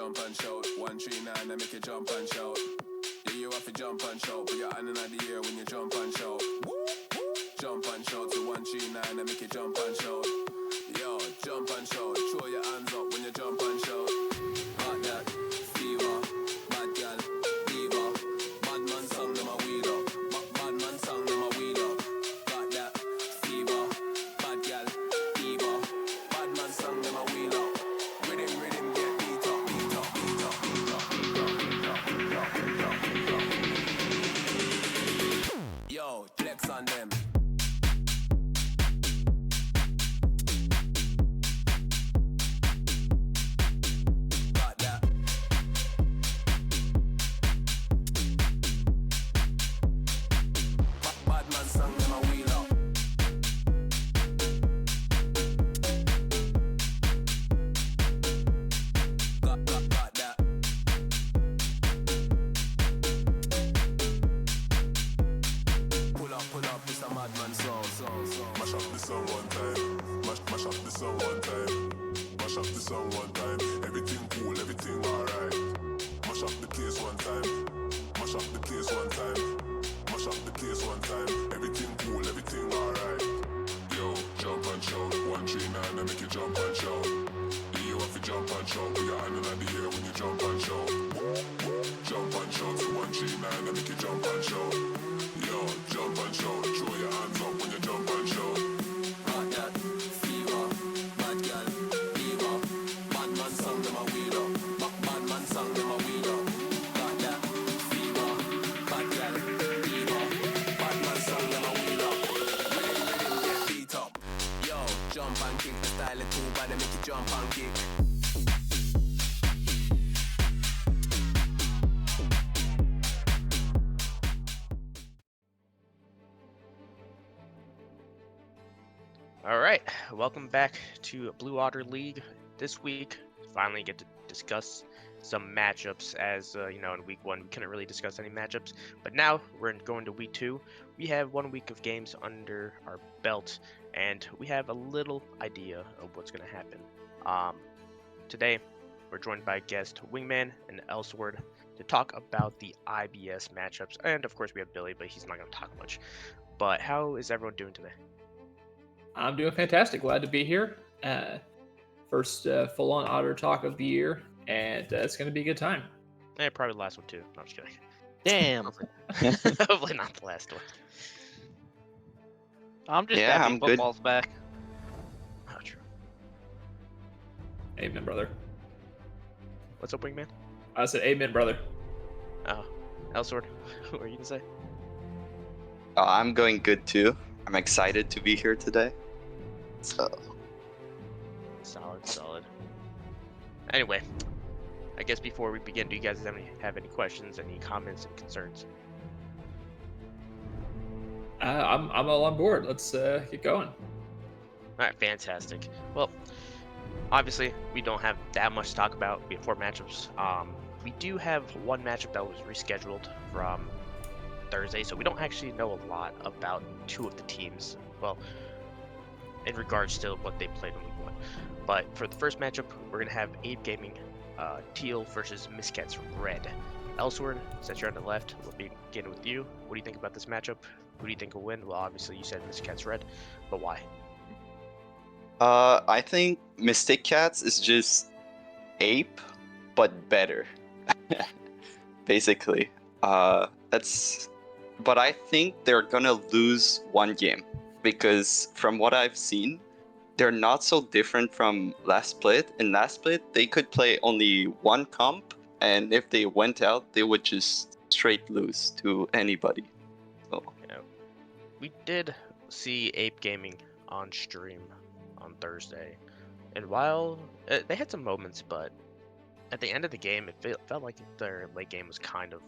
jump and shout. 139 and make you jump and shout. Yeah, you have to jump and shout. Put your hand in the air when you jump and shout. Jump and shout to 139 and make you jump and shout. Yo, jump and shout. Throw your hands up when you jump and shout. Got that fever, bad gal, diva. Bad man song them a weed up. Bad man song them a weed up. Got that fever, bad gal, diva. Bad man song them a weed up. Rhythm, get beat up, beat up, beat up, beat up, beat up, beat up, beat up, beat up, beat up. Yo, flex on them. Alright, welcome back to Blue Otter League. This week, finally get to discuss some matchups as, in week 1 we couldn't really discuss any matchups, but now we're going to week 2. We have 1 week of games under our belt, and we have a little idea of what's going to happen. Today, we're joined by guest Wingman and Elsword to talk about the IBS matchups, and of course we have Billy, but he's not going to talk much. But how is everyone doing today? I'm doing fantastic. Glad to be here. First full-on Otter talk of the year, and it's going to be a good time. And probably the last one too. No, I'm just kidding. Damn. Hopefully not the last one. I'm just happy football's back. Oh, true. Amen, brother. What's up, Wingman? I said amen, brother. Oh, Elsword, what were you going to say? Oh, I'm going good too. I'm excited to be here today. So Solid. Anyway, I guess before we begin, do you guys have any questions, any comments, and concerns? I'm all on board. Let's get going. All right, fantastic. Well, obviously, we don't have that much to talk about before matchups. We do have one matchup that was rescheduled from Thursday, so we don't actually know a lot about 2 of the teams. Well, in regards to what they played in week 1. But for the first matchup, we're going to have Ape Gaming Teal versus Miscats Red. Elsword, since you're on the left, we'll begin with you. What do you think about this matchup? Who do you think will win? Well, obviously you said Miscats Red, but why? I think Mystic Cats is just Ape, but better. Basically. But I think they're gonna lose 1 game because from what I've seen, they're not so different from last split. In last split, they could play only 1 comp, and if they went out, they would just straight lose to anybody. So Yeah. We did see Ape Gaming on stream on Thursday, and while they had some moments, but at the end of the game, it felt like their late game was kind of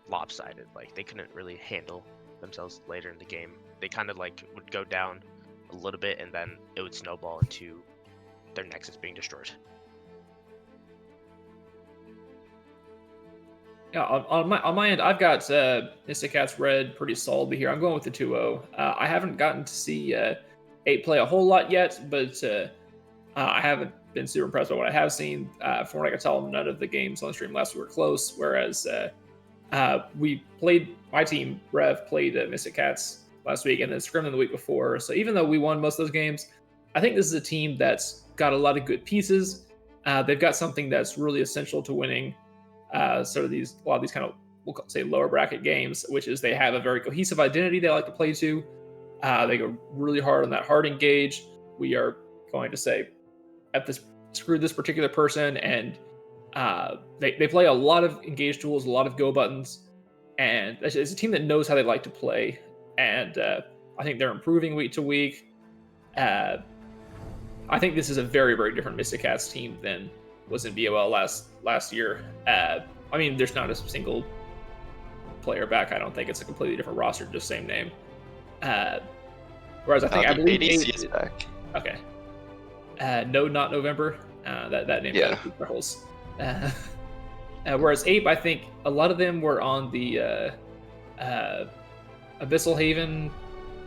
lopsided. Like they couldn't really handle themselves later in the game. They kind of like would go down a little bit, and then it would snowball into their nexus being destroyed. Yeah, on my end, I've got Mystic Cats Red pretty solidly here. I'm going with the 2-0. I haven't gotten to see Ape play a whole lot yet, but I haven't been super impressed by what I have seen. From what I can tell, none of the games on the stream last week were close, whereas my team, Rev, played Mystic Cats last week and then Scrimmed the week before. So even though we won most of those games, I think this is a team that's got a lot of good pieces. They've got something that's really essential to winning a lot of these kind of, we'll say, lower bracket games, which is they have a very cohesive identity they like to play to. They go really hard on that hard engage. We are going to say, screw this particular person, and they play a lot of engage tools, a lot of go buttons, and it's a team that knows how they like to play. And I think they're improving week to week. I think this is a very, very different Mystic Cats team than was in BOL last year. I mean, there's not a single player back. I don't think it's a completely different roster, just same name. Whereas I believe ADC is back. Okay. No, not November. That name holds. Whereas Ape, I think a lot of them were on the Abyssal Haven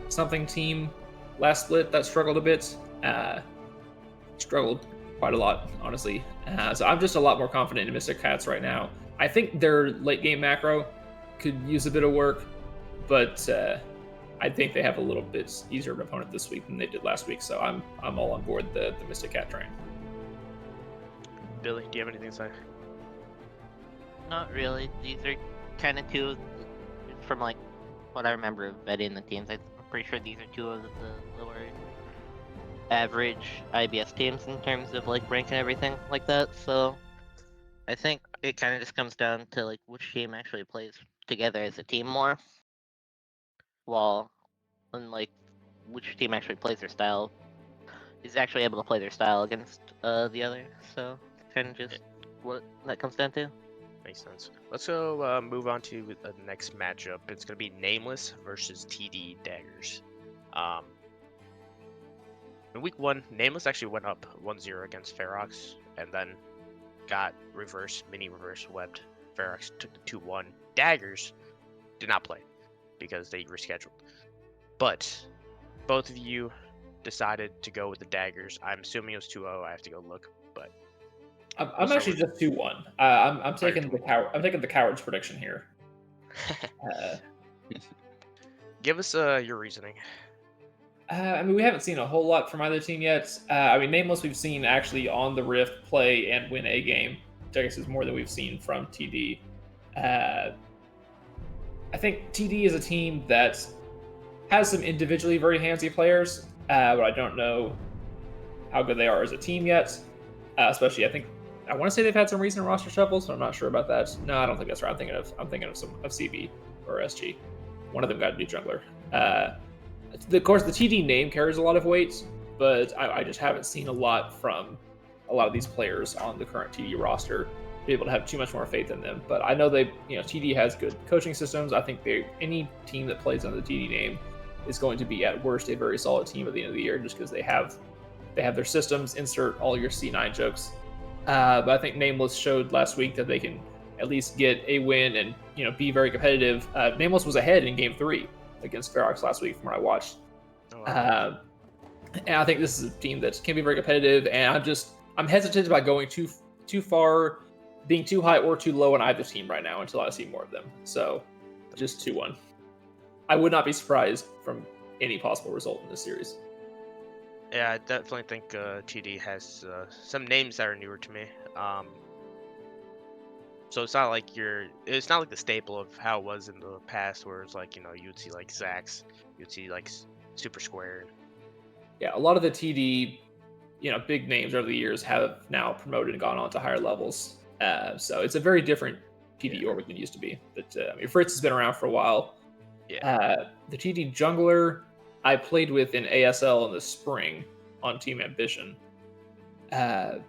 something team last split that struggled a bit. Struggled quite a lot, honestly. So I'm just a lot more confident in Mystic Cats right now. I think their late game macro could use a bit of work, but I think they have a little bit easier of an opponent this week than they did last week. So I'm all on board the Mystic Cat train. Billy, do you have anything to say? Not really. These are kind of two from like what I remember of betting the teams. I'm pretty sure these are two of the lower average IBS teams in terms of like rank and everything like that. So I think it kind of just comes down to like which team actually plays together as a team more, and like which team actually plays their style, is actually able to play their style against the other. So kind of just what that comes down to. Makes sense. Let's go move on to the next matchup. It's going to be Nameless versus TD Daggers. In week 1, Nameless actually went up 1-0 against Ferox, and then got mini reverse webbed. Ferox took the 2-1. Daggers did not play because they rescheduled. But both of you decided to go with the Daggers. I'm assuming it was 2-0. I have to go look, but I'm actually just 2-1. I'm taking the coward's prediction here. Give us your reasoning. I mean, we haven't seen a whole lot from either team yet. I mean, Nameless we've seen actually on the Rift play and win a game, which I guess is more than we've seen from TD. I think TD is a team that has some individually very handsy players, but I don't know how good they are as a team yet. Especially, I want to say they've had some recent roster shuffles, so I'm not sure about that. No, I don't think that's right. I'm thinking of CB or SG. One of them got a new jungler. Of course, the TD name carries a lot of weight, but I just haven't seen a lot from a lot of these players on the current TD roster to be able to have too much more faith in them. But I know TD has good coaching systems. I think any team that plays under the TD name is going to be at worst a very solid team at the end of the year, just because they have their systems. Insert all your C9 jokes. But I think Nameless showed last week that they can at least get a win and be very competitive. Nameless was ahead in Game 3 against Ferox last week from what I watched. Oh, wow. And I think this is a team that can be very competitive, and I'm hesitant about going too far, being too high or too low on either team right now until I see more of them. So just 2-1. I would not be surprised from any possible result in this series. Yeah, I definitely think TD has some names that are newer to me. So it's not like the staple of how it was in the past, where it's like you'd see like Zax, you'd see like Super Square. Yeah, a lot of the TD, big names over the years have now promoted and gone on to higher levels. So it's a very different TD org than it used to be. But Fritz has been around for a while. Yeah. The TD jungler I played with in ASL in the spring on Team Ambition. I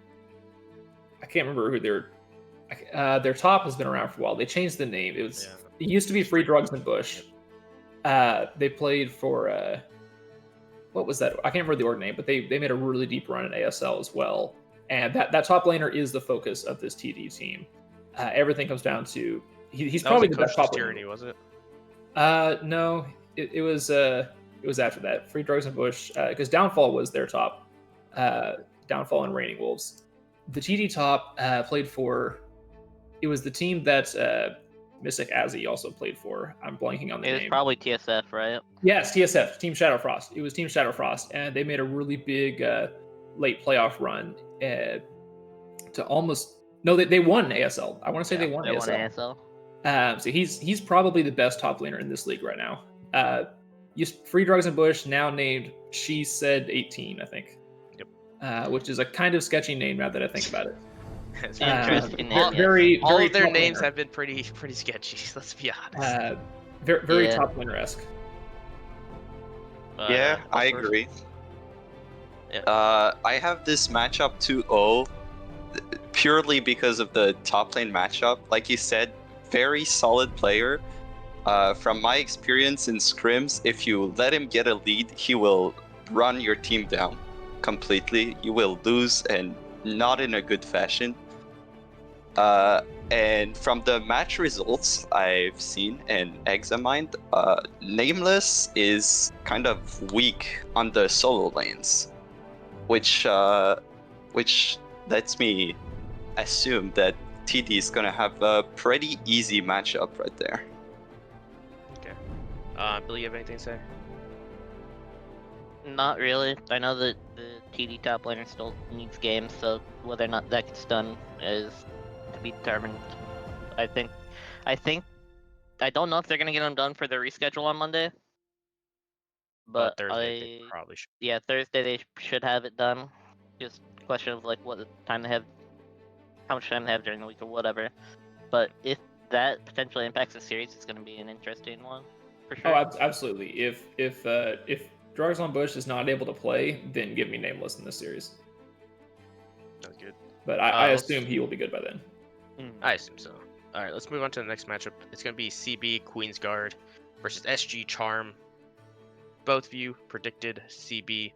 can't remember who their top has been around for a while. They changed the name. It used to be Free Drugs and Bush. They played for what was that? I can't remember the org name, but they made a really deep run in ASL as well. And that top laner is the focus of this TD team. Everything comes down to he's probably the best top Tyranny, was it? No, it was after that. Free Drugs and Bush, because Downfall was their top. downfall and reigning wolves. The TD top played for. It was the team that Mystic Azzy also played for. I'm blanking on the It name. was probably TSF, right? Yes, TSF, Team Shadowfrost. It was Team Shadowfrost, and they made a really big late playoff run to almost. No, they won ASL. I want to say they won They won ASL. ASL. So he's probably the best top laner in this league right now. Free Drugs and Bush, now named She Said 18, I think. Yep. Which is a kind of sketchy name now that I think about it. It's Interesting all, name, very, all very of their top names laner. have been pretty sketchy. Let's be honest. Very Yeah. top laner-esque. But, Yeah, I Elsword, agree. Yeah. I have this matchup 2-0 purely because of the top lane matchup. Like you said, very solid player. From my experience in scrims, if you let him get a lead, he will run your team down completely. You will lose, and not in a good fashion. And from the match results I've seen and examined, Nameless is kind of weak on the solo lanes, which lets me assume that TD is gonna have a pretty easy matchup right there. Okay. Billy, you have anything to say? Not really. I know that the TD top laner still needs games, so whether or not that gets done is to be determined. I don't know if they're gonna get them done for the reschedule on Monday, but Thursday they probably should. yeah, Thursday they should have it done. Just a question of like what time they have, how much time they have during the week or whatever. But if that potentially impacts the series, it's gonna be an interesting one for sure. Oh, absolutely. If Drugs on Bush is not able to play, then give me Nameless in this series. That's good. But I let's- assume he will be good by then. I assume so. All right, let's move on to the next matchup. It's going to be CB Queensguard versus SG Charm. Both of you predicted CB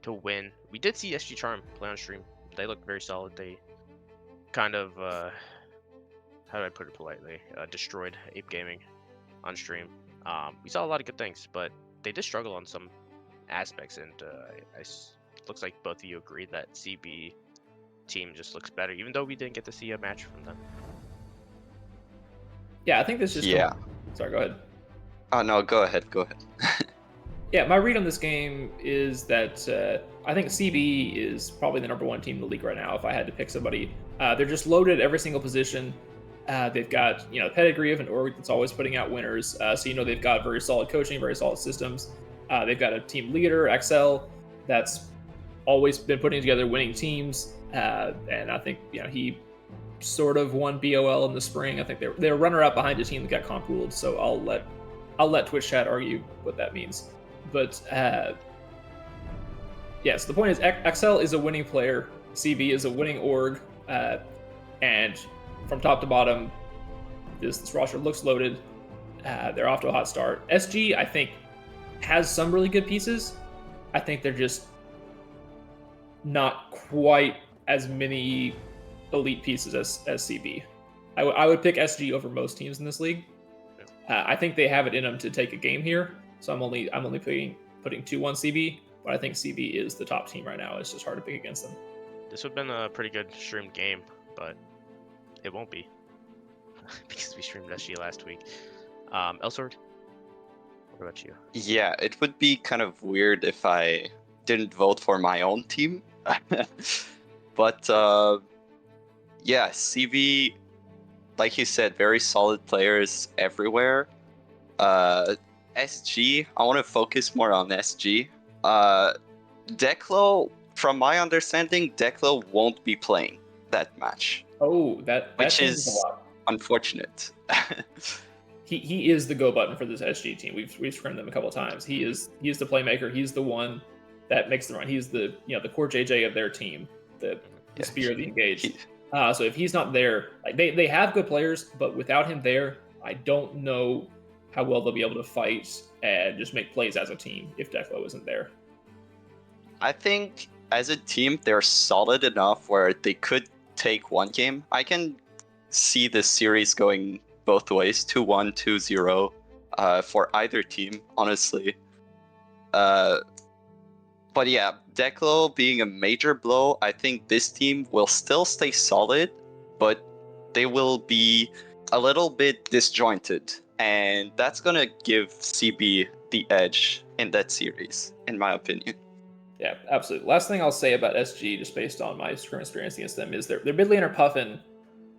to win. We did see SG Charm play on stream. They looked very solid. They kind of, how do I put it politely, destroyed Ape Gaming on stream. We saw a lot of good things, but they did struggle on some aspects, and looks like both of you agree that CB team just looks better, even though we didn't get to see a match from them. Yeah, I think this just. Yeah. Sorry, go ahead. Oh no, go ahead. Yeah, my read on this game is that I think CB is probably the number one team in the league right now. If I had to pick somebody, they're just loaded at every single position. They've got the pedigree of an org that's always putting out winners. So they've got very solid coaching, very solid systems. They've got a team leader, XL, that's always been putting together winning teams. And I think he sort of won BOL in the spring. I think they're runner up behind a team that got comp ruled. So I'll let Twitch chat argue what that means. But yes, the point is XL is a winning player. CB is a winning org, and from top to bottom, this roster looks loaded. They're off to a hot start. SG, I think, has some really good pieces. I think they're just not quite as many elite pieces as CB. I would pick SG over most teams in this league. I think they have it in them to take a game here. So I'm only putting 2-1 CB, but I think CB is the top team right now. It's just hard to pick against them. This would have been a pretty good streamed game, but it won't be because we streamed SG last week. Elsword, what about you? Yeah, it would be kind of weird if I didn't vote for my own team. But yeah, CB, like you said, very solid players everywhere. SG, I want to focus more on SG. Declo, from my understanding, Declo won't be playing that match. Oh, that Which changes is a lot. Unfortunate. He is the go button for this SG team. We've scrimmed them a couple of times. He is the playmaker. He's the one that makes the run. He's the the core JJ of their team, the spear of the engaged. So if he's not there, like they have good players, but without him there, I don't know how well they'll be able to fight and just make plays as a team if Declo isn't there. I think as a team, they're solid enough where they could take one game. I can see this series going both ways, 2-1, 2-0, for either team, honestly. But yeah, Declo being a major blow, I think this team will still stay solid, but they will be a little bit disjointed. And that's going to give CB the edge in that series, in my opinion. Yeah, absolutely. Last thing I'll say about SG, just based on my scrim experience against them, is their mid laner Puffin,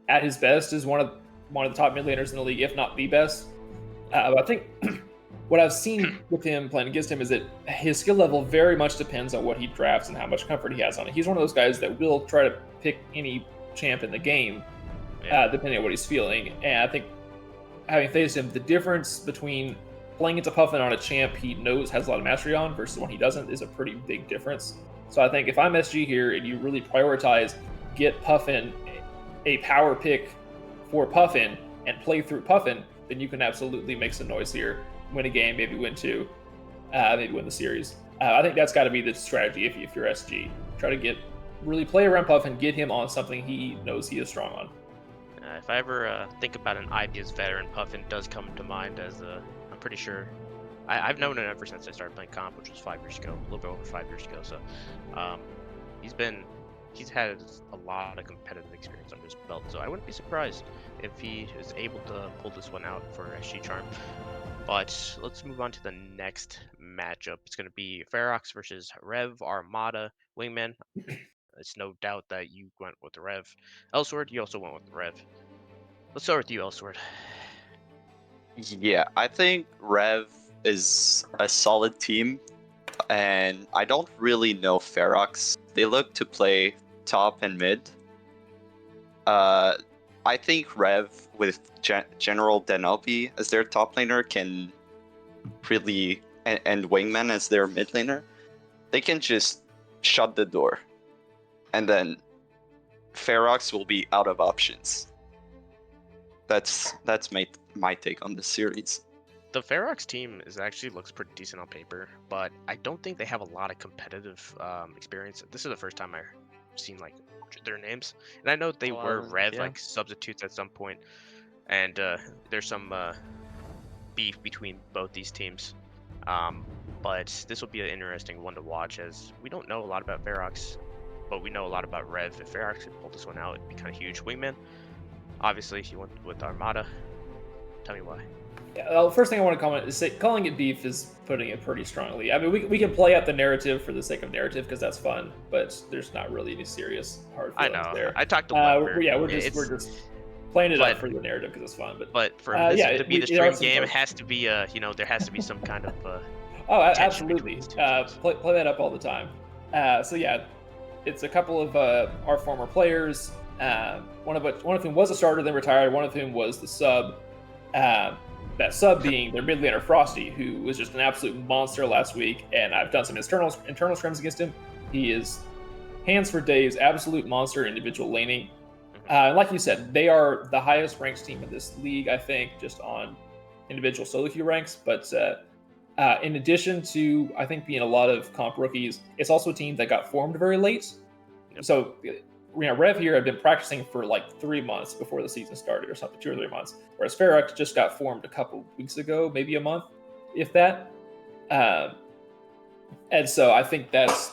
at his best, is one of the top mid laners in the league, if not the best. I think what I've seen with him playing against him is that his skill level very much depends on what he drafts and how much comfort he has on it. He's one of those guys that will try to pick any champ in the game, depending on what he's feeling. And I think having faced him, the difference between playing into Puffin on a champ he knows has a lot of mastery on versus one he doesn't is a pretty big difference. So I think if I'm SG here and you really prioritize get Puffin a power pick for Puffin and play through Puffin, then you can absolutely make some noise here, win a game, maybe win two, maybe win the series. I think that's got to be the strategy if you're SG. Try to really play around Puffin, get him on something he knows he is strong on. If I ever think about an IBS veteran, Puffin does come to mind as I'm pretty sure. I've known him ever since I started playing comp, which was 5 years ago, a little bit over 5 years ago. So he's had a lot of competitive experience under his belt. So I wouldn't be surprised if he is able to pull this one out for SG Charm. But let's move on to the next matchup. It's going to be Ferox versus Rev Armada Wingman. It's no doubt that you went with the Rev. Elsword, you also went with the Rev. Let's start with you, Elsword. Yeah, I think Rev is a solid team, and I don't really know Ferox. They look to play top and mid. I think Rev with General Denobi as their top laner can really, and Wingman as their mid laner, they can just shut the door, and then Ferox will be out of options. That's my take on this series. The Ferox team actually looks pretty decent on paper, but I don't think they have a lot of competitive experience. This is the first time I've seen like their names, and I know they were Rev like substitutes at some point, and there's some beef between both these teams. But this will be an interesting one to watch, as we don't know a lot about Ferox, but we know a lot about Rev. If Ferox could pull this one out, it'd be kind of huge. Wingman, obviously, he went with Armada. Tell me why. Yeah, well, first thing I want to comment is calling it beef is putting it pretty strongly. I mean, we can play out the narrative for the sake of narrative because that's fun, but there's not really any serious hard feelings there. I talked to Wonder. We're just playing it up for the narrative because it's fun. But for this to be the stream game, it has to be there has to be some kind of oh, absolutely. Play that up all the time. So yeah, it's a couple of our former players. One of whom was a starter, then retired. One of whom was the sub. That sub being their mid laner Frosty, who was just an absolute monster last week, and I've done some internal scrims against him. He is hands for days, absolute monster individual laning. Like you said, they are the highest ranked team in this league, I think, just on individual solo queue ranks. But in addition to, I think, being a lot of comp rookies, it's also a team that got formed very late. Yep. So Rev here had been practicing for like 3 months before the season started or something, 2 or 3 months. Whereas Ferox just got formed a couple weeks ago, maybe a month, if that. And so I think that's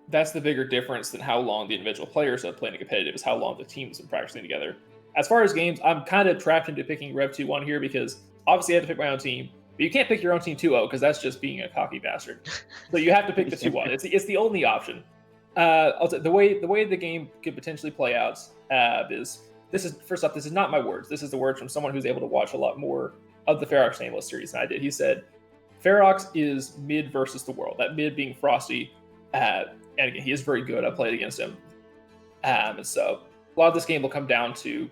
the bigger difference than how long the individual players have played competitive is how long the team's been practicing together. As far as games, I'm kind of trapped into picking Rev 2-1 here because obviously I have to pick my own team, but you can't pick your own team 2-0 because that's just being a cocky bastard. So you have to pick the 2-1. It's the only option. The way the game could potentially play out is first off, this is not my words. This is the words from someone who's able to watch a lot more of the Ferox Nameless series than I did. He said, Ferox is mid versus the world. That mid being Frosty, and again, he is very good. I played against him, and so a lot of this game will come down to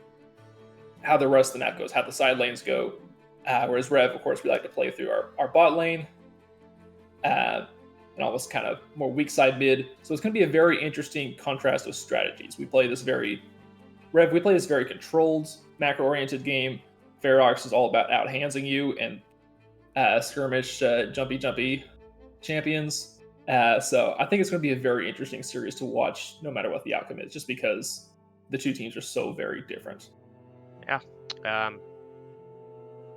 how the rest of the map goes, how the side lanes go. Whereas Rev, of course, we like to play through our bot lane. And almost kind of more weak side mid. So it's going to be a very interesting contrast of strategies. We play this very controlled, macro-oriented game. Ferox is all about out-handsing you and skirmish, jumpy champions. So I think it's going to be a very interesting series to watch no matter what the outcome is, just because the two teams are so very different. Yeah.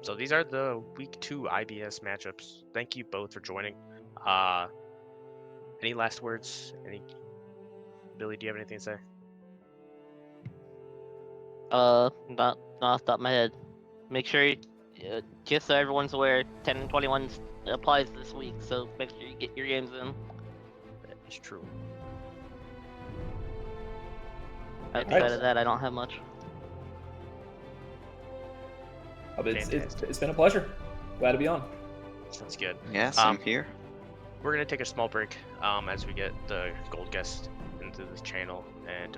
So these are the week 2 IBS matchups. Thank you both for joining. Any last words? Billy, do you have anything to say? Not off the top of my head. Make sure, just so everyone's aware, 10 and 21 applies this week, so make sure you get your games in. That is true. Outside of that, I don't have much. It's been a pleasure. Glad to be on. Sounds good. Yeah, same here. We're gonna take a small break as we get the gold guest into this channel, and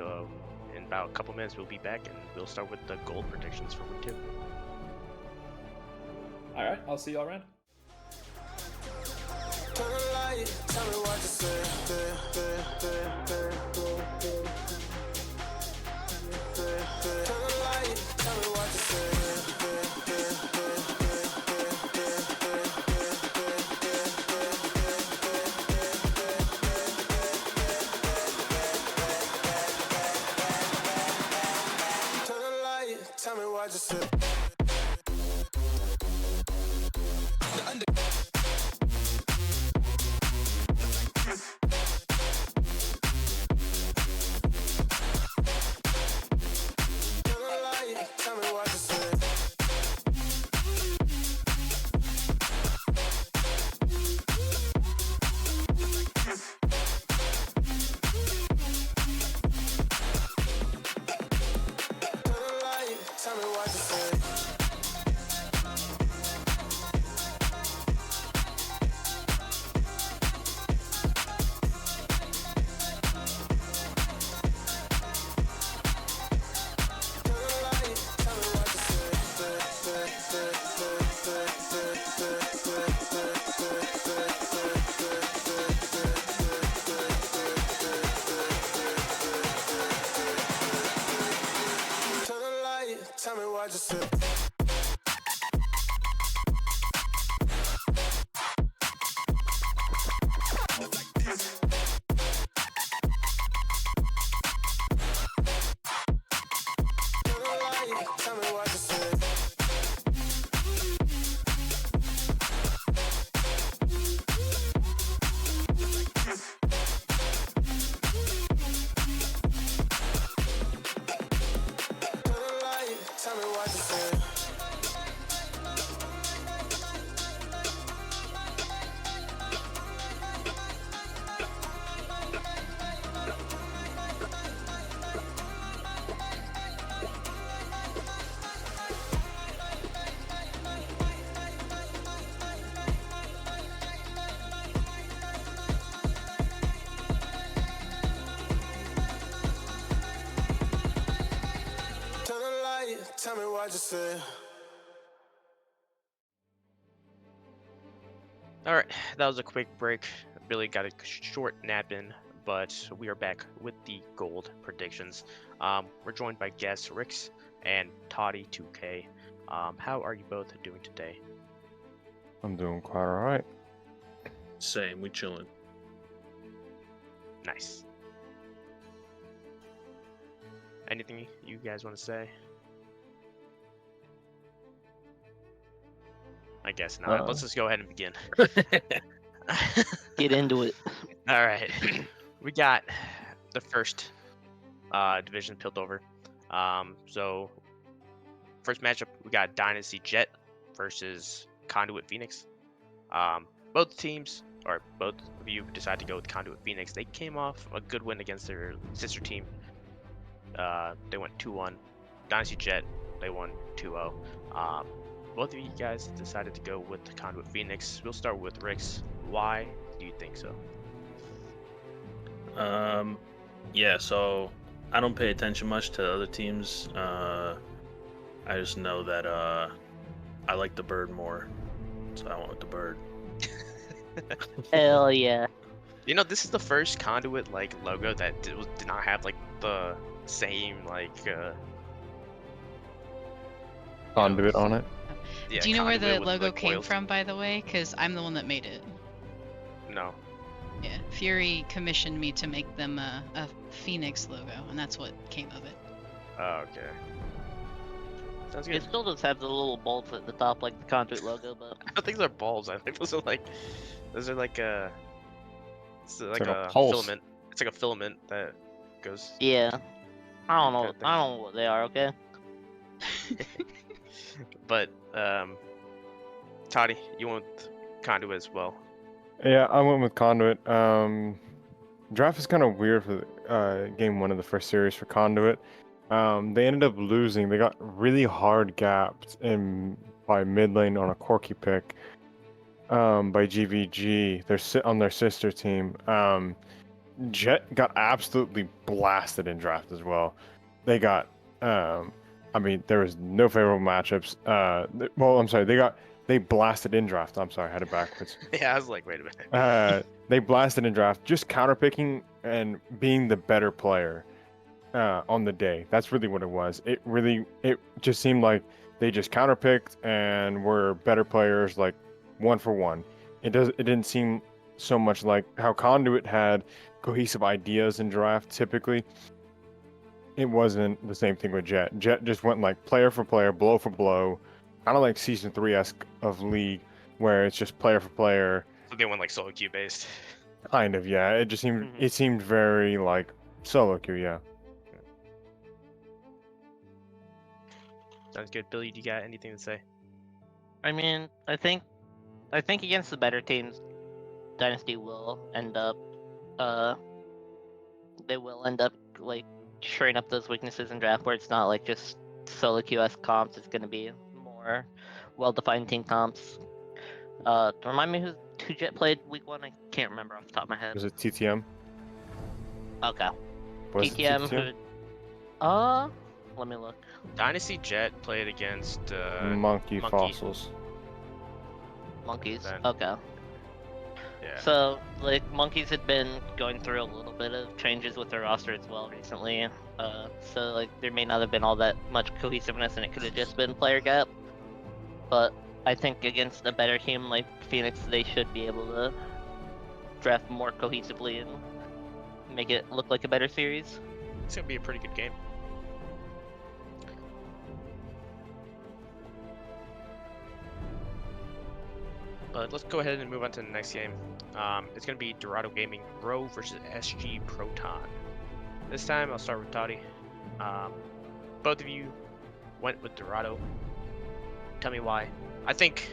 in about a couple minutes we'll be back and we'll start with the gold predictions for week 2. All right, I'll see you all around. Tell me what you said. Tell me what you said. Tell me what you said. Alright, that was a quick break. Billy got a short nap in, but we are back with the gold predictions. We're joined by guests Rix and Toddy2K. How are you both doing today? I'm doing quite alright. Same, we chilling. Nice. Anything you guys want to say? I guess not. Let's just go ahead and begin. Get into it. All right. We got the first division peeled over. So first matchup, we got Dynasty Jet versus Conduit Phoenix. Both teams, or both of you, decided to go with Conduit Phoenix. They came off a good win against their sister team. They went 2-1. Dynasty Jet, they won 2-0. Both of you guys decided to go with the Conduit Phoenix. We'll start with Rix. Why do you think so? Yeah, so I don't pay attention much to other teams. I just know that I like the bird more, so I went with the bird. Hell yeah. You know, this is the first Conduit like logo that did not have like the same like Conduit on it. yeah, Do you know where Conduit the with, logo like, came oils. from, by the way? Because I'm the one that made it. No. Yeah, Fury commissioned me to make them a Phoenix logo, and that's what came of it. Oh, okay. Sounds It good. still does have the little bolts at the top like the Conduit logo, but I think they're bulbs. I think those are like It's like like a a pulse. filament. It's like a filament that goes. Yeah. I don't know. Kinda thing. I don't know what they are. Okay. But Toddy, you went with Conduit as well. Yeah, I went with Conduit. Draft is kind of weird for game 1 of the first series for Conduit. They ended up losing. They got really hard gapped by mid lane on a Corki pick by GVG. They're on their sister team. Jet got absolutely blasted in draft as well. They got, I mean, there was no favorable matchups. Well, I'm sorry, they blasted in draft. I'm sorry, I had it backwards. Yeah, I was like, wait a minute. They blasted in draft, just counterpicking and being the better player on the day. That's really what it was. It just seemed like they just counterpicked and were better players, like 1 for 1. It didn't seem so much like how Conduit had cohesive ideas in draft. Typically, it wasn't the same thing with Jet. Jet just went like player for player, blow for blow, kind of like season 3-esque of League, where it's just player for player. So they went like solo queue based. Kind of, yeah. It just seemed Mhm. it seemed very like solo queue, yeah. Sounds good. Billy, do you got anything to say? I mean, I think against the better teams, Dynasty will end up, they will end up like shoring up those weaknesses in draft where it's not like just solo QS comps. It's gonna be more well-defined team comps. Remind me who Jet played week 1. I can't remember off the top of my head. Was it TTM? Okay. Was TTM it TTM? who? Let me look. Dynasty Jet played against Monkey Fossils. Monkeys. Then- Okay. Yeah. So, like, Monkeys had been going through a little bit of changes with their roster as well recently. So, like, there may not have been all that much cohesiveness and it could have just been player gap. But I think against a better team like Phoenix, they should be able to draft more cohesively and make it look like a better series. It's gonna be a pretty good game. But let's go ahead and move on to the next game. It's gonna be Dorado Gaming Bro versus SG Proton. This time I'll start with Toddy. Both of you went with Dorado. Tell me why. I think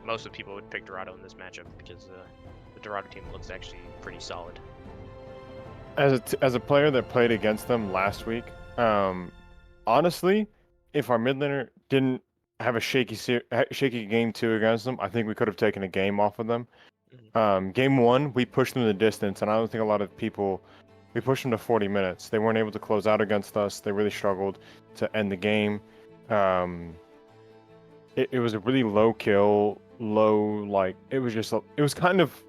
most of the people would pick Dorado in this matchup because the Dorado team looks actually pretty solid. As a player that played against them last week, honestly, if our mid laner didn't have a shaky game 2 against them, I think we could have taken a game off of them. Game 1, we pushed them the distance, and I don't think a lot of people. We pushed them to 40 minutes. They weren't able to close out against us. They really struggled to end the game. It was a really low kill, it was kind of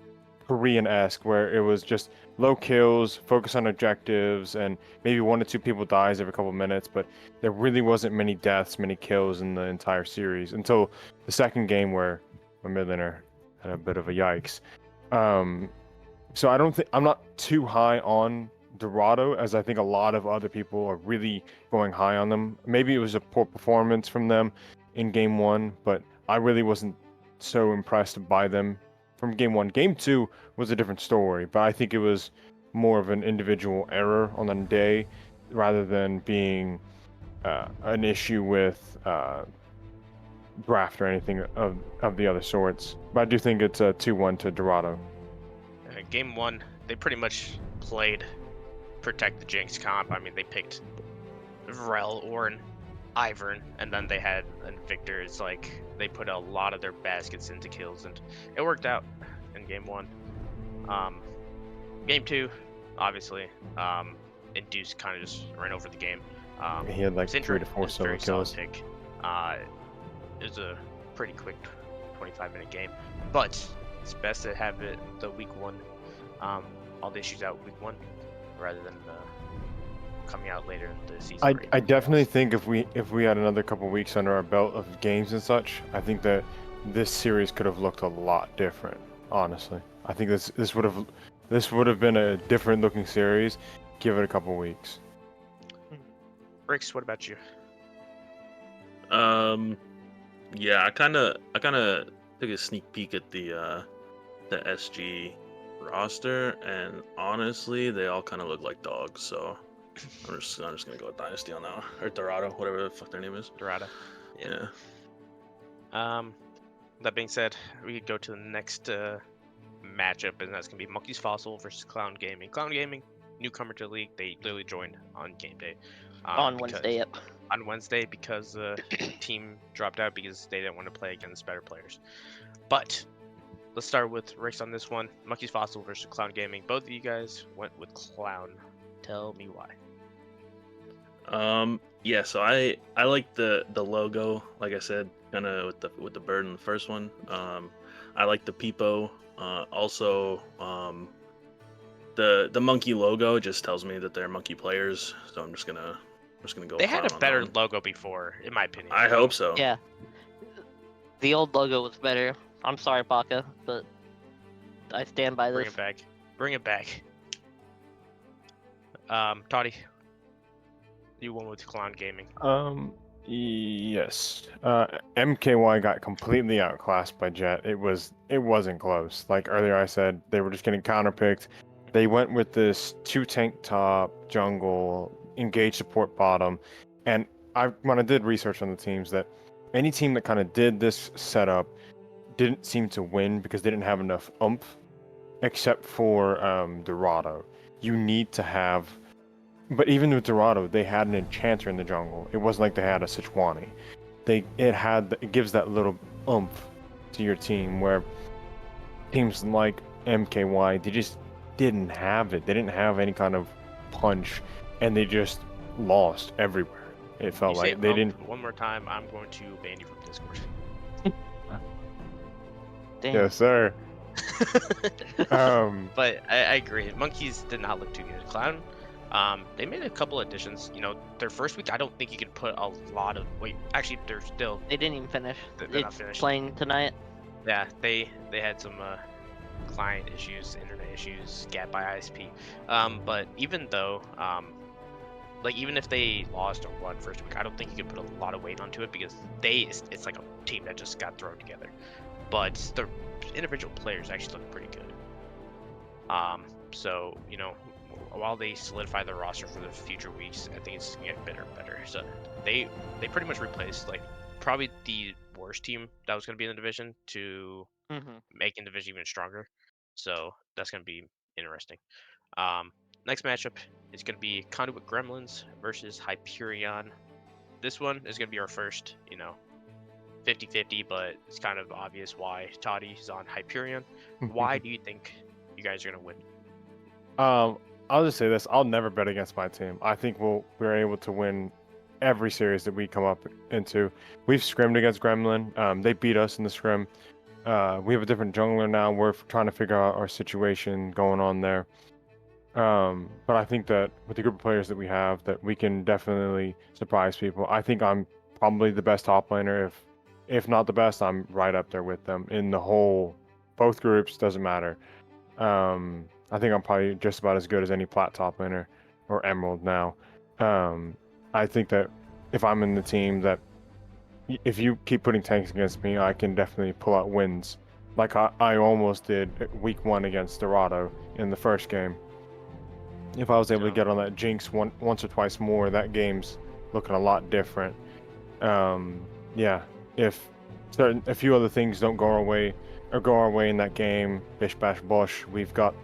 Korean-esque, where it was just low kills, focus on objectives, and maybe 1 or 2 people dies every couple of minutes, but there really wasn't many deaths, many kills in the entire series until the second game where my mid laner had a bit of a yikes. So I'm not too high on Dorado, as I think a lot of other people are really going high on them. Maybe it was a poor performance from them in game 1, but I really wasn't so impressed by them from game 1. Game 2 was a different story, but I think it was more of an individual error on the day rather than being an issue with draft or anything of the other sorts. But I do think it's a 2-1 to Dorado. Game 1, they pretty much played protect the Jinx comp. I mean, they picked Rel, Ornn, Ivern, and then they had Victor. It's like they put a lot of their baskets into kills, and it worked out in game 1. Game 2, obviously, Induce kind of just ran over the game. He had like 3 to 4 it's a solo very solid kills. pick. It was a pretty quick 25-minute game, but it's best to have it the week 1, all the issues out week 1, rather than coming out later in the season. I definitely think if we had another couple weeks under our belt of games and such, I think that this series could have looked a lot different. Honestly, I think this would have been a different looking series. Give it a couple weeks. Rix, what about you? Yeah, I kind of took a sneak peek at the SG roster, and honestly, they all kind of look like dogs. So I'm just gonna go with Dynasty on that one, or Dorado, whatever the fuck their name is. Dorada. Yeah. That being said, we could go to the next matchup, and that's gonna be Monkey's Fossil versus Clown Gaming. Clown Gaming, newcomer to the league, they literally joined on game day. On because- Wednesday, yep. On Wednesday because the team dropped out because they didn't want to play against better players. But let's start with Rick's on this one. Monkey's Fossil versus Clown Gaming. Both of you guys went with Clown. Tell me why. Yeah, so I like the logo, like I said, kind of with the bird in the first one. I like the Peepo. Also, the monkey logo just tells me that they're monkey players, so I'm just gonna go. They had Clown a on better that one. logo before, in my opinion. I hope so. Yeah. The old logo was better. I'm sorry, Baka, but I stand by Bring this. it back. Bring it back. Toddy, you went with Clown Gaming. Yes. MKY got completely outclassed by Jet. It wasn't close. Like earlier I said, they were just getting counterpicked. They went with this 2-tank top, jungle, engage support bottom, and when I did research on the teams, that any team that kind of did this setup didn't seem to win because they didn't have enough oomph, except for Dorado. You need to have. But even with Dorado, they had an enchanter in the jungle. It wasn't like they had a Sichuani. It gives that little oomph to your team, where teams like MKY, they just didn't have it. They didn't have any kind of punch, and they just lost everywhere. It felt You say like they didn't. One more time, I'm going to ban you from Discord. Damn. Yes, sir. But I agree. Monkeys did not look too good. Clown, they made a couple additions. You know, their first week, I don't think you could put a lot of. Wait, actually, they're still. They didn't even finish. They're not It's finished. playing tonight. Yeah, they had some client issues, internet issues, gap by ISP. But even though, like even if they lost or won first week, I don't think you could put a lot of weight onto it because it's like a team that just got thrown together. But the individual players actually look pretty good. So you know, while they solidify their roster for the future weeks, I think it's gonna get better and better. So they pretty much replaced like probably the worst team that was gonna be in the division to Mm-hmm. making the division even stronger. So that's gonna be interesting. Next matchup is gonna be Conduit Gremlins versus Hyperion. This one is gonna be our first, 50-50, but it's kind of obvious why Toddy is on Hyperion. Why do you think you guys are gonna win? I'll just say this: I'll never bet against my team. I think we're able to win every series that we come up into. We've scrimmed against Gremlin. They beat us in the scrim. We have a different jungler now. We're trying to figure out our situation going on there. But I think that with the group of players that we have, that we can definitely surprise people. I think I'm probably the best top laner. If not the best, I'm right up there with them in both groups. Doesn't matter. I think I'm probably just about as good as any plat top laner or emerald now. I think that if I'm in the team, that if you keep putting tanks against me, I can definitely pull out wins, like I almost did week 1 against Dorado in the first game. If I was able to get on that Jinx once or twice more, that game's looking a lot different. Yeah, if a few other things don't go our way in that game, bish bash bosh, we've got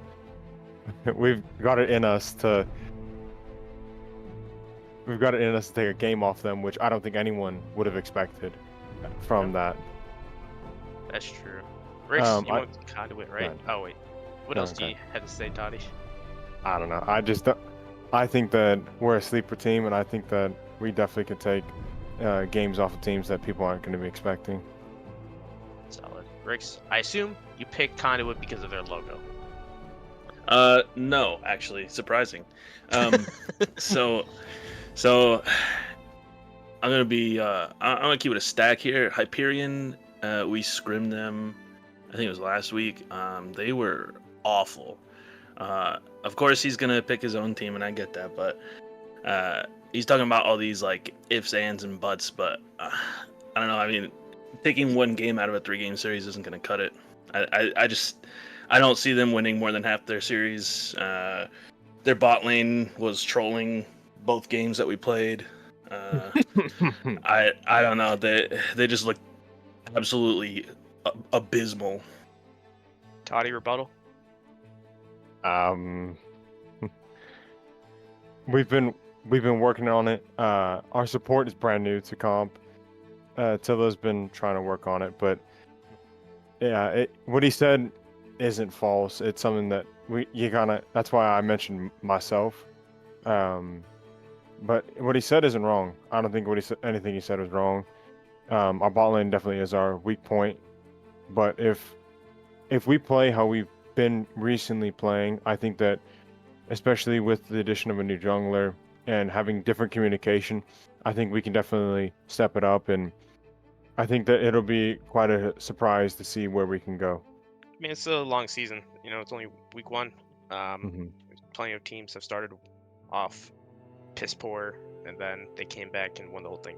it in us to take a game off them, which I don't think anyone would have expected from that. That's true. Rix, you want Conduit, right? ahead. Oh wait, what else do you have to say, Toddy? I don't know. I think that we're a sleeper team, and I think that we definitely could take games off of teams that people aren't going to be expecting. Solid. Rix, I assume you picked Conduit because of their logo. No, actually, surprising. So I'm gonna keep it a stack here. Hyperion, we scrimmed them. I think it was last week. They were awful. Of course, he's gonna pick his own team, and I get that, but he's talking about all these like ifs, ands, and buts. But I don't know. I mean, taking one game out of a 3-game series isn't gonna cut it. I I don't see them winning more than half their series. Their bot lane was trolling both games that we played. I don't know. They just look absolutely abysmal. Toddy rebuttal. We've been working on it. Our support is brand new to comp. Tilla's been trying to work on it, but yeah, what he said isn't false. It's something that that's why I mentioned myself. But what he said isn't wrong. I don't think anything he said was wrong. Our bot lane definitely is our weak point. But if we play how we've been recently playing, I think that, especially with the addition of a new jungler and having different communication, I think we can definitely step it up, and I think that it'll be quite a surprise to see where we can go. I mean, it's still a long season. It's only week 1. Mhm. Plenty of teams have started off piss poor, and then they came back and won the whole thing.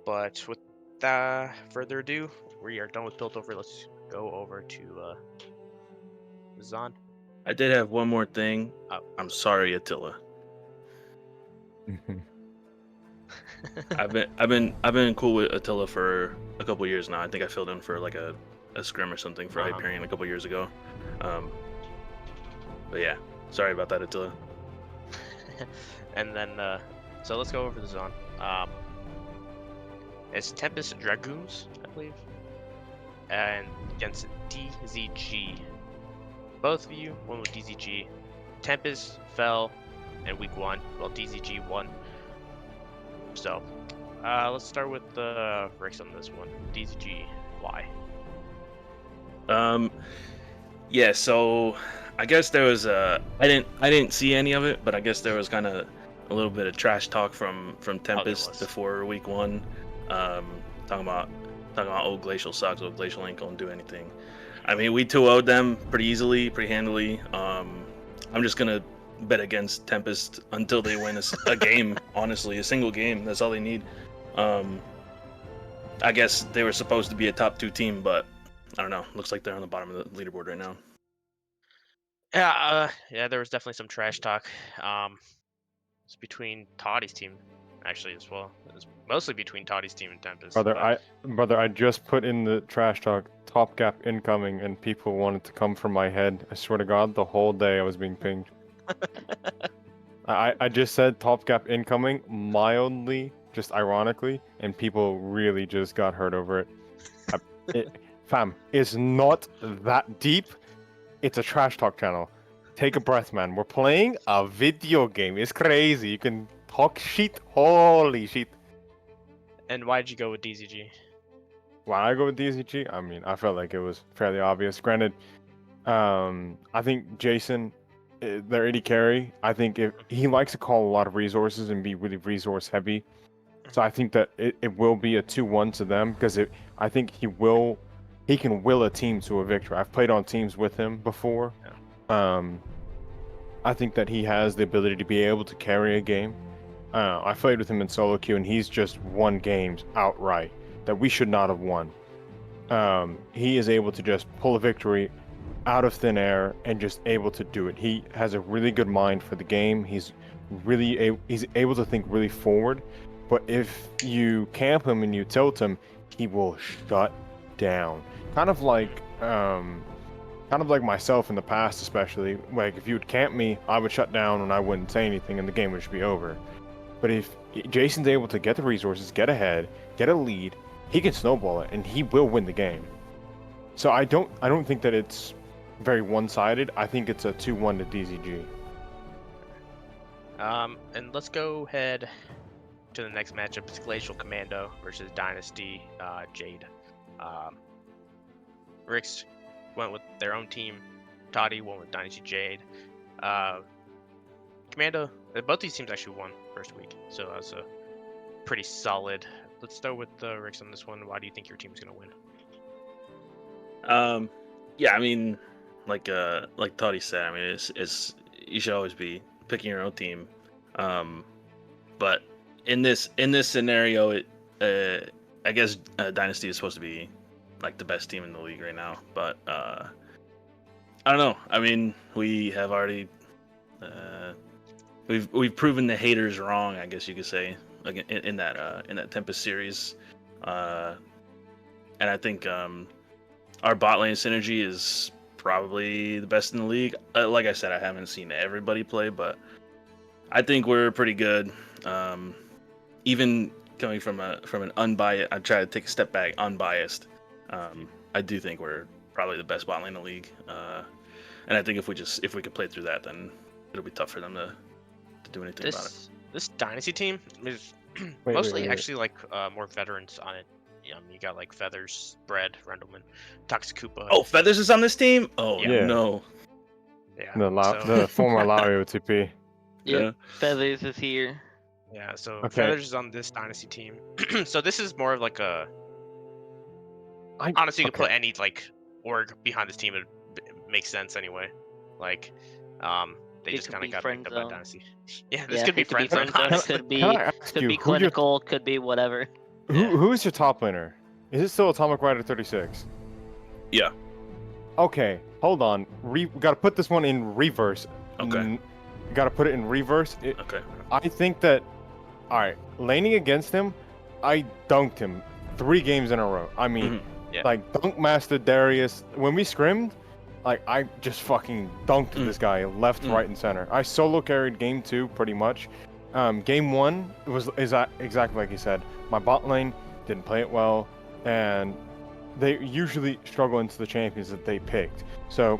But without further ado, we are done with Built Over. Let's go over to Zahn. I did have one more thing. Oh. I'm sorry, Attila. I've been cool with Attila for a couple years now. I think I filled in for like a scrim or something for Hyperion a couple years ago. But yeah, sorry about that, Attila. And then, so let's go over the Zahn. It's Tempest Dragoons, I believe, and against DZG. Both of you won with DZG. Tempest fell in week 1, while DZG won. So, let's start with Rix on this one. DZG, why? Yeah. So, I guess there was I didn't see any of it, but I guess there was kind of a little bit of trash talk from Tempest before week 1. Talking about old Glacial sucks, old Glacial ain't gonna do anything. I mean, we 2-0'd them pretty easily, pretty handily. I'm just gonna bet against Tempest until they win a game. Honestly, a single game. That's all they need. I guess they were supposed to be a top 2 team, but I don't know. Looks like they're on the bottom of the leaderboard right now. Yeah, there was definitely some trash talk. It's between Toddy's team, actually, as well. It's mostly between Toddy's team and Tempest. Brother, I just put in the trash talk, top gap incoming, and people wanted to come for my head. I swear to God, the whole day I was being pinged. I just said top gap incoming mildly, just ironically, and people really just got hurt over it. Fam, it's not that deep. It's a trash talk channel. Take a breath, man. We're playing a video game. It's crazy. You can talk shit. Holy shit. And why'd you go with DZG? Why I go with DZG? I mean, I felt like it was fairly obvious. Granted, I think Jason, their AD carry, I think if he likes to call a lot of resources and be really resource heavy. So I think that it will be a 2-1 to them, because I think he can will a team to a victory. I've played on teams with him before. I think that he has the ability to be able to carry a game. I played with him in solo queue, and he's just won games outright that we should not have won. He is able to just pull a victory out of thin air and just able to do it. He has a really good mind for the game. He's able to think really forward. But if you camp him and you tilt him, he will shut down. Kind of like myself in the past, especially. Like, if you would camp me, I would shut down and I wouldn't say anything, and the game would just be over. But if Jason's able to get the resources, get ahead, get a lead, he can snowball it, and he will win the game. So I don't think that it's very one-sided. I think it's a 2-1 to DZG. And let's go ahead to the next matchup. It's Glacial Commando versus Dynasty Jade. Rix went with their own team. Toddy went with Dynasty Jade. Commando, both these teams actually won first week, so that's a pretty solid. Let's start with Rix on this one. Why do you think your team's gonna win? Yeah, I mean, like Toddy said, I mean, it's you should always be picking your own team. But in this scenario, I guess Dynasty is supposed to be like the best team in the league right now. But I don't know. I mean, we have already we've proven the haters wrong, I guess you could say, like in that Tempest series, and I think our bot lane synergy is probably the best in the league. Like I said, I haven't seen everybody play, but I think we're pretty good. Even coming from an unbiased, I try to take a step back, unbiased. I do think we're probably the best bot lane in the league, and I think if we could play through that, then it'll be tough for them to do anything about it. This dynasty team is wait, mostly wait. actually like more veterans on it. You got like Feathers, Bread, Rendleman, Toxicoopa. Oh, Feathers is on this team? Oh Yeah. no. Yeah. The former Lowry OTP. Yeah. Feathers is here. Yeah, so Okay. Feathers is on this dynasty team. So this is more of like a. Honestly, you could put any like org behind this team. It makes sense anyway. Like, they It just could kind of be got friend picked up by zone. dynasty. Yeah, this Yeah, could be it could be friend zone. friend zone, it Honestly. could Can I be ask you, who's your clinical, could be whatever. Yeah. who is your top laner? Is it still Atomic Rider 36? Yeah. Okay, hold on. We gotta put this one in reverse. Okay. Gotta put it in reverse. Okay. I think that. All right, laning against him, I dunked him 3 games in a row. I mean, Mhm. Yeah. like Dunk Master Darius. When we scrimmed, like I just fucking dunked this guy left, right, and center. I solo carried game 2 pretty much. Game 1 is exactly like you said. My bot lane didn't play it well, and they usually struggle into the champions that they picked. So,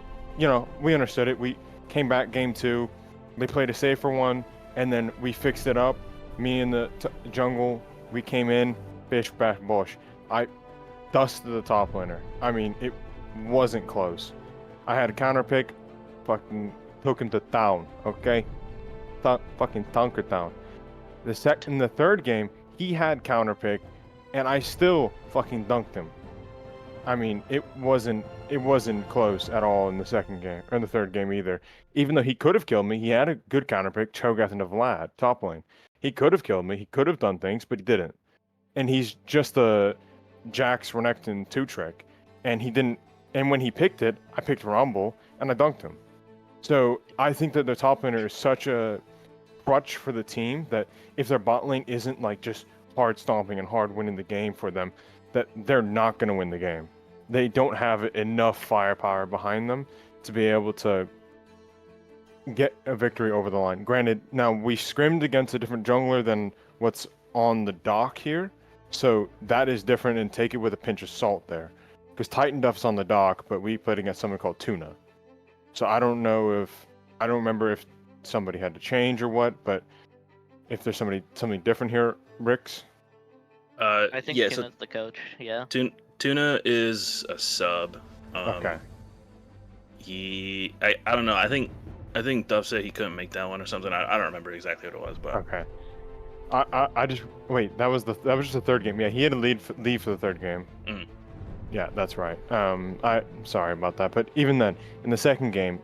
we understood it. We came back game 2. They played a safer one, and then we fixed it up. Me in the jungle, we came in, fish back bush. I dusted the top laner. I mean, it wasn't close. I had a counter pick, fucking took him to town, okay? Fucking Tonker town. In the third game, he had counter pick, and I still fucking dunked him. I mean, it wasn't close at all in the second game, or in the third game either. Even though he could have killed me, he had a good counter pick, Cho'Gath into Vlad, top lane. He could have killed me, he could have done things, but he didn't. And he's just a Jax Renekton 2-trick. And he didn't, and when he picked it, I picked Rumble, and I dunked him. So I think that the top laner is such a crutch for the team that if their bot lane isn't like just hard stomping and hard winning the game for them, that they're not going to win the game. They don't have enough firepower behind them to be able to get a victory over the line. Granted, now we scrimmed against a different jungler than what's on the dock here, so that is different, and take it with a pinch of salt there. Because Titan Duff's on the dock, but we played against someone called Tuna. So I don't remember if somebody had to change or what, but if there's something different here, Ricks. I think yeah, Tuna's the coach, yeah. Tuna is a sub. Okay. I don't know. I think Duff said he couldn't make that one or something. I don't remember exactly what it was, but Okay. I just wait. That was just the third game. Yeah, he had to leave for the third game. Mhm. Yeah, that's right. I'm sorry about that, but even then, in the second game,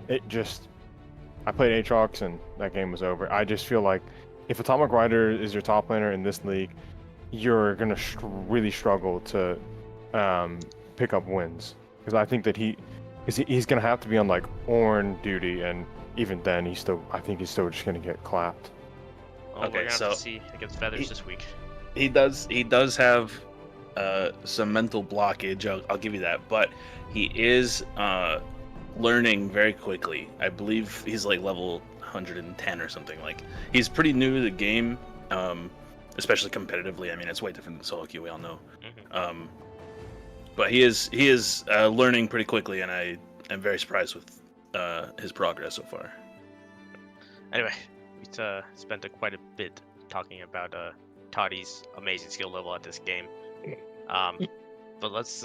I played Aatrox and that game was over. I just feel like if Atomic Rider is your top laner in this league, you're gonna really struggle to pick up wins, because I think that he's gonna have to be on like Ornn duty, and even then I think he's still just gonna get clapped. Well, Okay, we're gonna have so to see against Feathers this week. he does have some mental blockage. I'll give you that, but he is learning very quickly. I believe he's like level 110 or something. Like, he's pretty new to the game, especially competitively. I mean, it's way different than solo queue, we all know. Mm-hmm. But he is learning pretty quickly, and I am very surprised with his progress so far. Anyway, we spent quite a bit talking about Toddy's amazing skill level at this game. But let's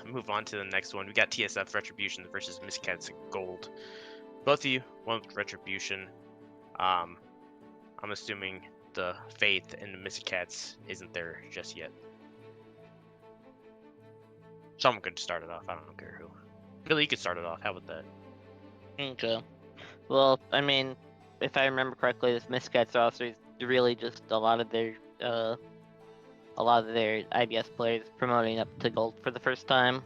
move on to the next one. We got TSF Retribution versus Miscats Gold. Both of you went with Retribution. I'm assuming the faith in the Miscats isn't there just yet. Someone could start it off. I don't care who. Billy, you could start it off. How about that? Okay. Well, I mean, if I remember correctly, this Miscats roster is really just a lot of a lot of their IBS players promoting up to gold for the first time.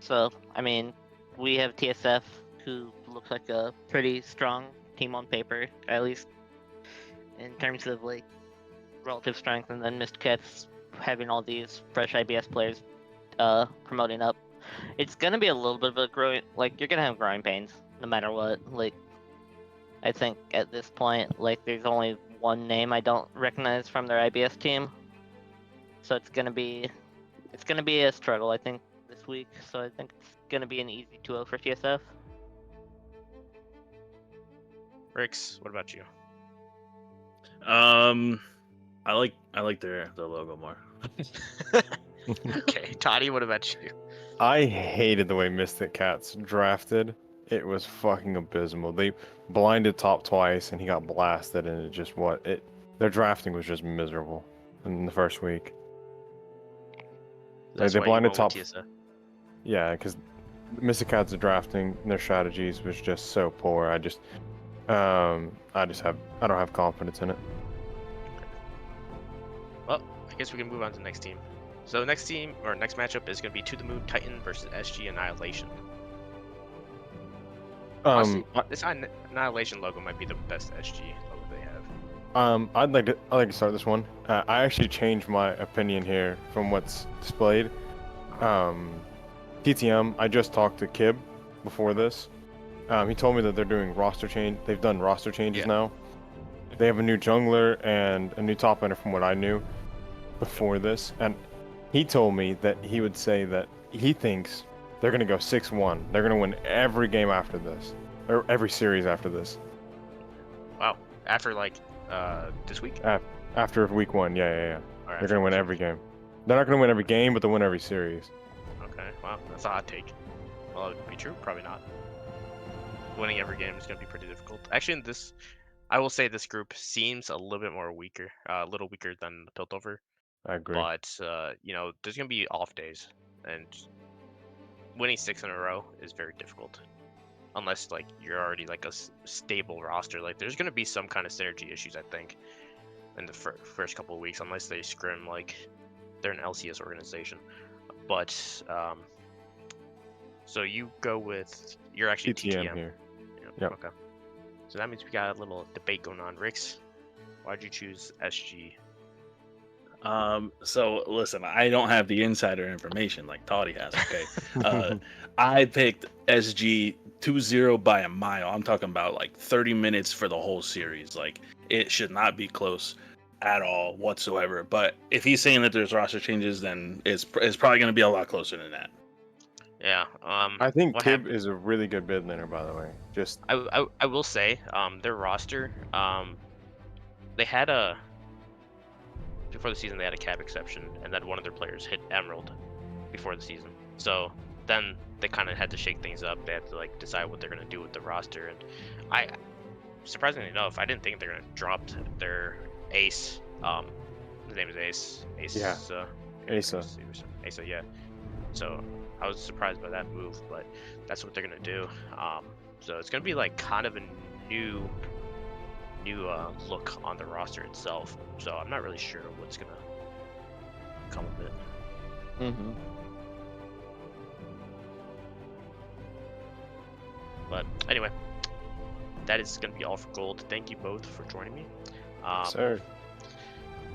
So, I mean, we have TSF, who looks like a pretty strong team on paper, at least in terms of like relative strength, and then Mist Cats having all these fresh IBS players promoting up. It's gonna be a little bit of a growing, like, you're gonna have growing pains no matter what. Like, I think at this point, like, there's only one name I don't recognize from their IBS team, so it's gonna be a struggle, I think, this week. So I think it's gonna be an easy 2-0 for TSF. Rix, what about you? I like their logo more. Okay, Toddy, what about you? I hated the way Mystic Cats drafted. It was fucking abysmal. They blinded top twice, and he got blasted, and it just their drafting was just miserable in the first week. That's they why you blinded went with top. TSF. Yeah, because Mystic Cats drafting their strategies was just so poor. I don't have confidence in it. Well, I guess we can move on to the next team. So next matchup is going to be To The Moon Titan versus SG Annihilation. Honestly, this Annihilation logo might be the best SG logo they have. I'd like to start this one. I actually changed my opinion here from what's displayed. TTM, I just talked to Kib before this. He told me that they're doing roster change. They've done roster changes now. They have a new jungler and a new top laner from what I knew before this. And he told me that he would say that he thinks they're going to go 6-1. They're going to win every game after this, or every series after this. Wow. After this week? After week 1, yeah. Or They're going to win every game. They're not going to win every game, but they'll win every series. Okay, wow, that's a hot take. Well, it would be true? Probably not. Winning every game is going to be pretty difficult. Actually, I will say this group seems a little bit weaker than the Piltover. I agree. But, there's going to be off days, and winning 6 in a row is very difficult. Unless, you're already, a stable roster. There's going to be some kind of synergy issues, I think, in the first couple of weeks, unless they scrim they're an LCS organization. But, so you're actually TTM here. Yep. Okay. So that means we got a little debate going on. Rix, why'd you choose SG? So listen, I don't have the insider information like Toddy has, okay? I picked SG 2-0 by a mile. I'm talking about 30 minutes for the whole series. It should not be close at all whatsoever. But if he's saying that there's roster changes, then it's probably going to be a lot closer than that. Yeah. I think Kib is a really good mid laner, by the way. I will say, their roster, they had before the season they had a cap exception, and then one of their players hit Emerald before the season. So then they kind of had to shake things up. They had to decide what they're gonna do with the roster, and surprisingly enough, I didn't think they're gonna drop their ace. His name is Ace. Yeah. Asa. Asa, yeah. So I was surprised by that move, but that's what they're gonna do. So it's gonna be kind of a new look on the roster itself. So I'm not really sure what's gonna come of it. Mm-hmm. But anyway, that is gonna be all for gold. Thank you both for joining me. Sir.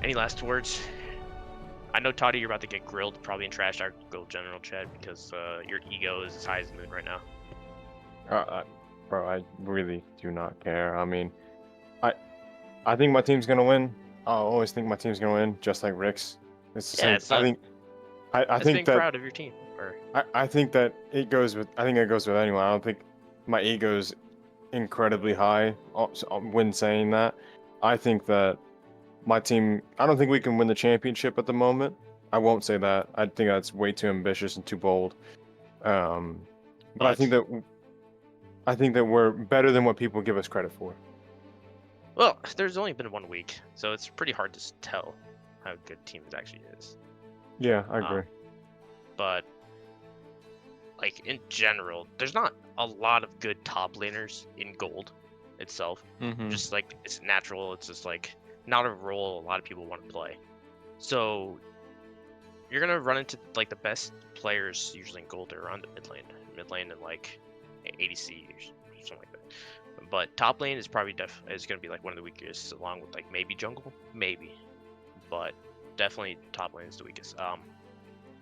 Any last words? I know, Toddy, you're about to get grilled probably in Trash Talk Gold General Chat because your ego is as high as the moon right now. Bro, I really do not care. I mean, I think my team's gonna win. I'll always think my team's gonna win, just like Rick's. It's the same. I think that proud of your team. Or I think that it goes with. I think it goes with anyone. I don't think my ego's incredibly high when saying that. I think that my team. I don't think we can win the championship at the moment. I won't say that. I think that's way too ambitious and too bold. But I think that we're better than what people give us credit for. well, there's only been 1 week, so it's pretty hard to tell how good team it actually is. Yeah, I agree. But in general, there's not a lot of good top laners in gold itself. Mm-hmm. Just it's natural. It's just not a role a lot of people want to play. So you're gonna run into like the best players usually in gold are on the mid lane and like ADC or something like that. But top lane is probably is gonna be like one of the weakest, along with like maybe jungle, maybe, but definitely top lane is the weakest.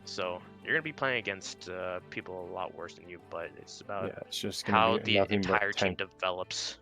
So you're gonna be playing against people a lot worse than you, but it's about Yeah, it's just gonna how be the nothing but entire team tank. develops.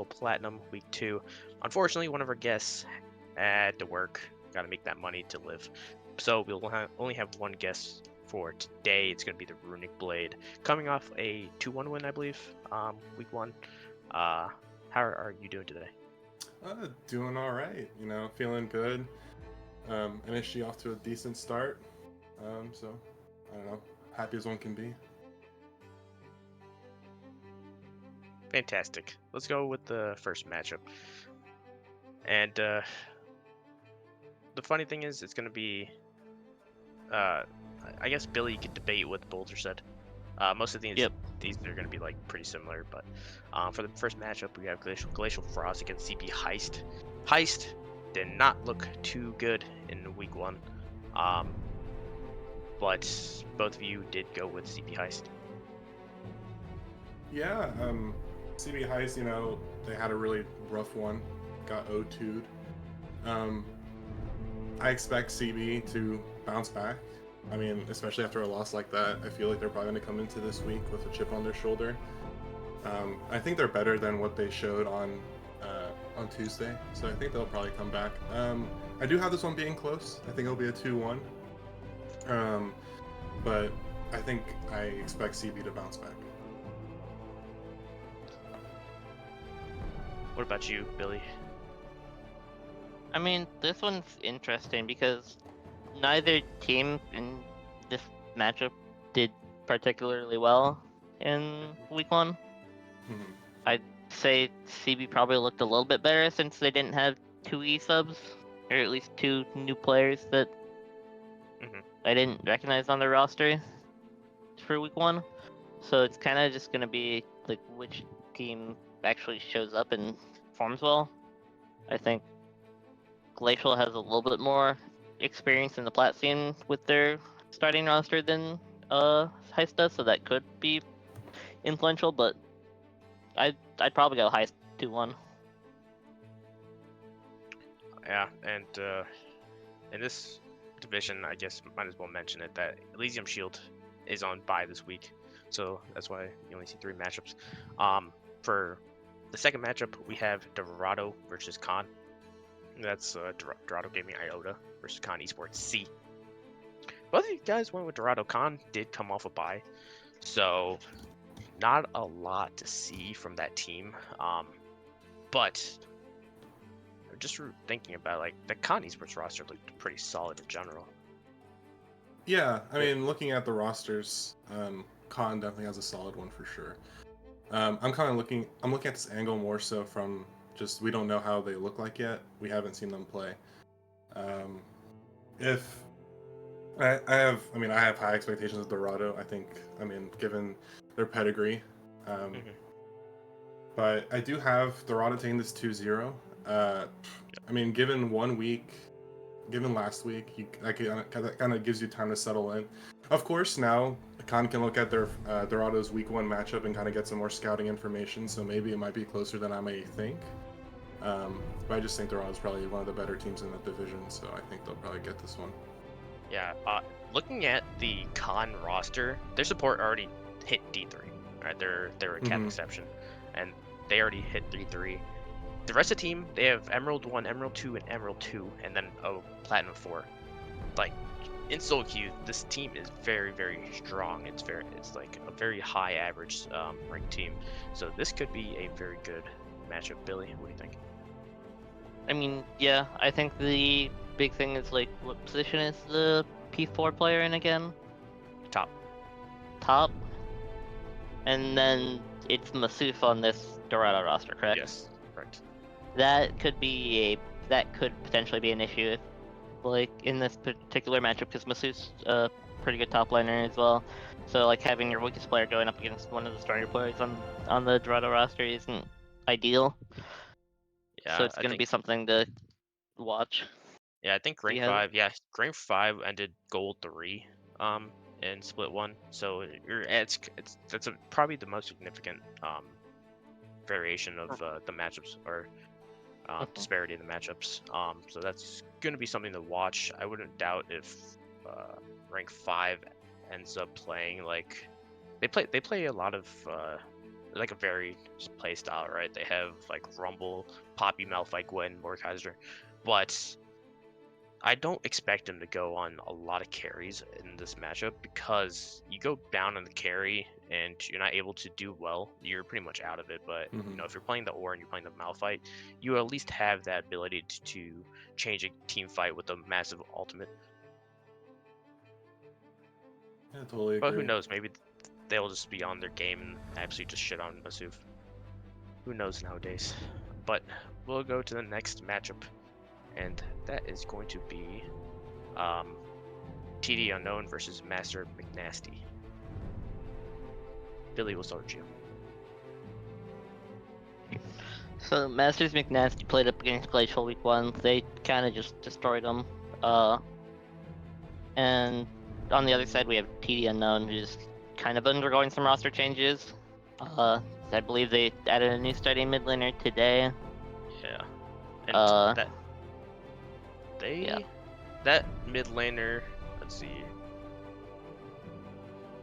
Platinum week 2. Unfortunately, one of our guests had to work. Got to make that money to live. So we'll only have one guest for today. It's going to be the Runic Blade, coming off a 2-1 win, I believe, week 1. How are you doing today? Doing all right. Feeling good. NSG off to a decent start. So I don't know, happy as one can be. Fantastic. Let's go with the first matchup. And the funny thing is, it's going to be, I guess Billy could debate what Boulder said. Most of these are going to be like pretty similar, but for the first matchup, we have Glacial Frost against CB Heist. Heist did not look too good in week 1, but both of you did go with CB Heist. Yeah, CB Heist, they had a really rough one, got O2'd. I expect CB to bounce back. I mean, especially after a loss like that, I feel like they're probably going to come into this week with a chip on their shoulder. I think they're better than what they showed on Tuesday, so I think they'll probably come back. I do have this one being close. I think it'll be a 2-1. But I expect CB to bounce back. What about you, Billy? I mean, this one's interesting because neither team in this matchup did particularly well in week one. Mhm. I'd say CB probably looked a little bit better since they didn't have two E subs, or at least two new players that Mhm. I didn't recognize on their roster for week one. So it's kind of just gonna be like which team actually shows up and performs well. I think Glacial has a little bit more experience in the plat scene with their starting roster than Heist does, so that could be influential. But I'd probably go Heist 2-1. Yeah, and in this division, I guess might as well mention it that Elysium Shield is on bye this week, so that's why you only see 3 matchups. For the second matchup, we have Dorado versus Khan. That's Dorado Gaming Iota versus Khan Esports C. Both of you guys went with Dorado. Khan did come off a bye, so not a lot to see from that team. But just thinking about like the Khan Esports roster looked pretty solid in general. Yeah, I mean, looking at the rosters, Khan definitely has a solid one for sure. I'm looking at this angle more so from just we don't know how they look like yet. We haven't seen them play. If I have high expectations of Dorado. Given their pedigree, Mhm. but I do have Dorado taking this 2-0. Given 1 week, given last week, that kind of gives you time to settle in. Of course, now Khan can look at their Dorado's week 1 matchup and kind of get some more scouting information. So maybe it might be closer than I may think. But I just think Dorado's probably one of the better teams in that division, so I think they'll probably get this one. Yeah, looking at the Khan roster, their support already hit D3. Right, they're a cap Mhm. exception, and they already hit D3. The rest of the team, they have Emerald 1, Emerald 2, and Emerald 2, and then a Platinum 4. Like in solo queue, this team is very, very strong. It's like a very high average ranked team. So this could be a very good matchup. Billy, what do you think? I mean, yeah, I think the big thing is like what position is the P4 player in again? Top. Top. And then it's Masuf on this Dorado roster, correct? Yes, correct. That could potentially be an issue if, like, in this particular matchup, because Masuf's a pretty good top liner as well. So like having your weakest player going up against one of the stronger players on the Dorado roster isn't ideal. So Yeah, it's I gonna think. be something to watch. Yeah, I think rank Yeah. 5. Yeah, rank 5 ended gold 3. In split 1. So that's probably the most significant variation of the matchups or disparity in the matchups. So that's going to be something to watch. I wouldn't doubt if rank 5 ends up playing like they play a lot of like a varied play style, right? They have like Rumble, Poppy, Malphite, Gwen, Mordekaiser, but I don't expect him to go on a lot of carries in this matchup because you go down on the carry and you're not able to do well, you're pretty much out of it. But Mhm. if you're playing the Ore and you're playing the Malphite, you at least have that ability to change a team fight with a massive ultimate. Yeah, totally But who agree. knows? Maybe they'll just be on their game and absolutely just shit on Masuf. Who knows nowadays? But we'll go to the next matchup, and that is going to be TD Unknown versus Master McNasty. Billy, we'll start with you. So Masters McNasty played up against Glacial week 1. They kind of just destroyed them. And on the other side we have TD Unknown, who's kind of undergoing some roster changes. I believe they added a new starting mid laner today. Yeah, and Uh, yeah. that mid laner. Let's see.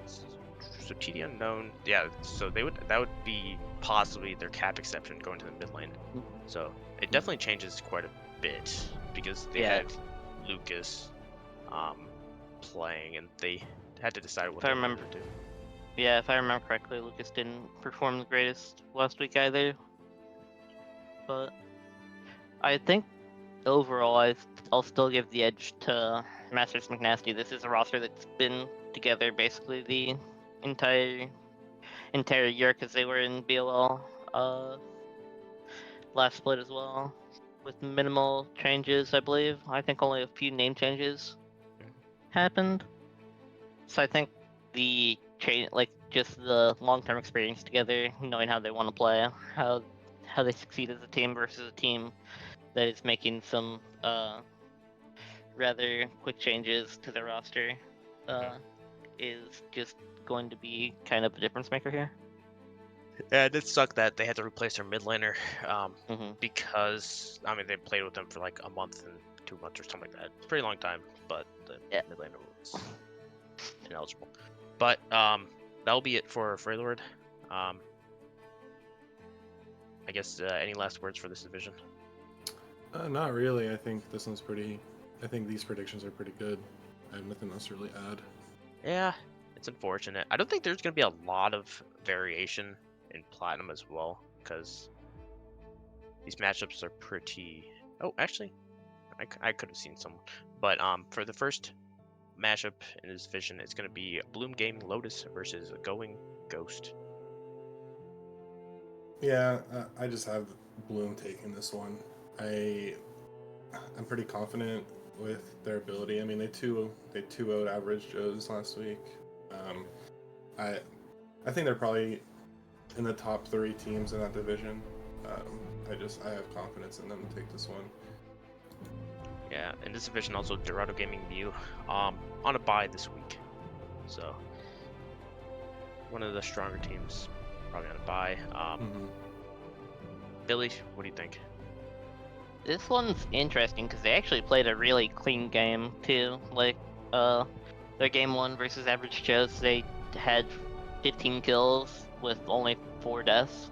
So TD Unknown, yeah. So that would be possibly their cap exception going to the mid lane. So it definitely changes quite a bit because they Yeah. have Lucas playing and they had to decide what If I they wanted remember- to do. Yeah, if I remember correctly, Lucas didn't perform the greatest last week either. But I think overall, I'll still give the edge to Masters McNasty. This is a roster that's been together basically the entire year because they were in BOL last split as well, with minimal changes, I believe. I think only a few name changes happened. So I think the just the long-term experience together, knowing how they want to play, how they succeed as a team versus a team that is making some rather quick changes to their roster, is just going to be kind of a difference maker here. Yeah, it did suck that they had to replace their mid laner, Mm-hmm. because I mean they played with them for like a month and 2 months or something like that. Pretty long time, but the mid laner was ineligible. But that'll be it for Freylord. I guess any last words for this division? Not really. I think this one's pretty. I think these predictions are pretty good. I have nothing else to really add. Yeah, it's unfortunate. I don't think there's gonna be a lot of variation in Platinum as well, because these matchups are pretty. Oh, actually, I could have seen some, but for the first matchup in this division, it's gonna be Bloom Gaming Lotus versus Going Ghost. Yeah, I just have Bloom taking this one. I'm pretty confident with their ability. I mean, they 2-0'd average Joes last week. I think they're probably in the top 3 teams in that division. I have confidence in them to take this one. Yeah, in this division also Dorado Gaming View on a bye this week, so one of the stronger teams probably on a bye. Billy, what do you think? This one's interesting because they actually played a really clean game too. Like, their game 1 versus Average Joe's, they had 15 kills with only 4 deaths.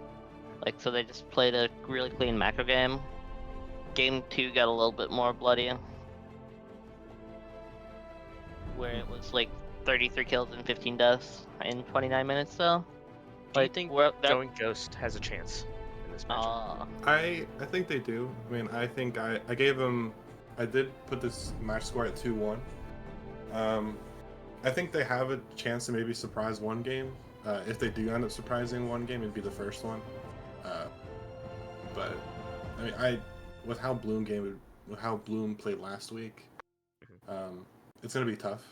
Like, so they just played a really clean macro game. Game 2 got a little bit more bloody, where it was like 33 kills and 15 deaths in 29 minutes. So, Do you think Going Ghost has a chance in this matchup? I think they do. I mean, I think I gave them. I did put this match score at 2-1. I think they have a chance to maybe surprise one game. If they do end up surprising one game, it'd be the first one. But I mean, with how Bloom played last week, it's gonna be tough.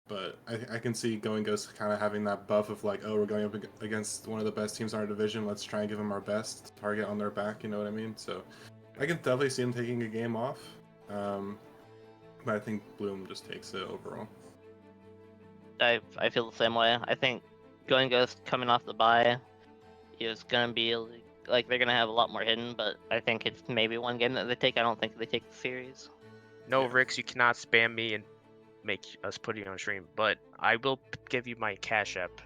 But I can see Going Ghost kind of having that buff of like, oh, we're going up against one of the best teams in our division. Let's try and give them our best target on their back. You know what I mean? So I can definitely see them taking a game off. But I think Bloom just takes it overall. I feel the same way. I think Going Ghost coming off the bye is gonna be like they're gonna have a lot more hidden, but I think it's maybe one game that they take. I don't think they take the series. No, Rix, you cannot spam me and make us put you on stream, but I will give you my Cash App.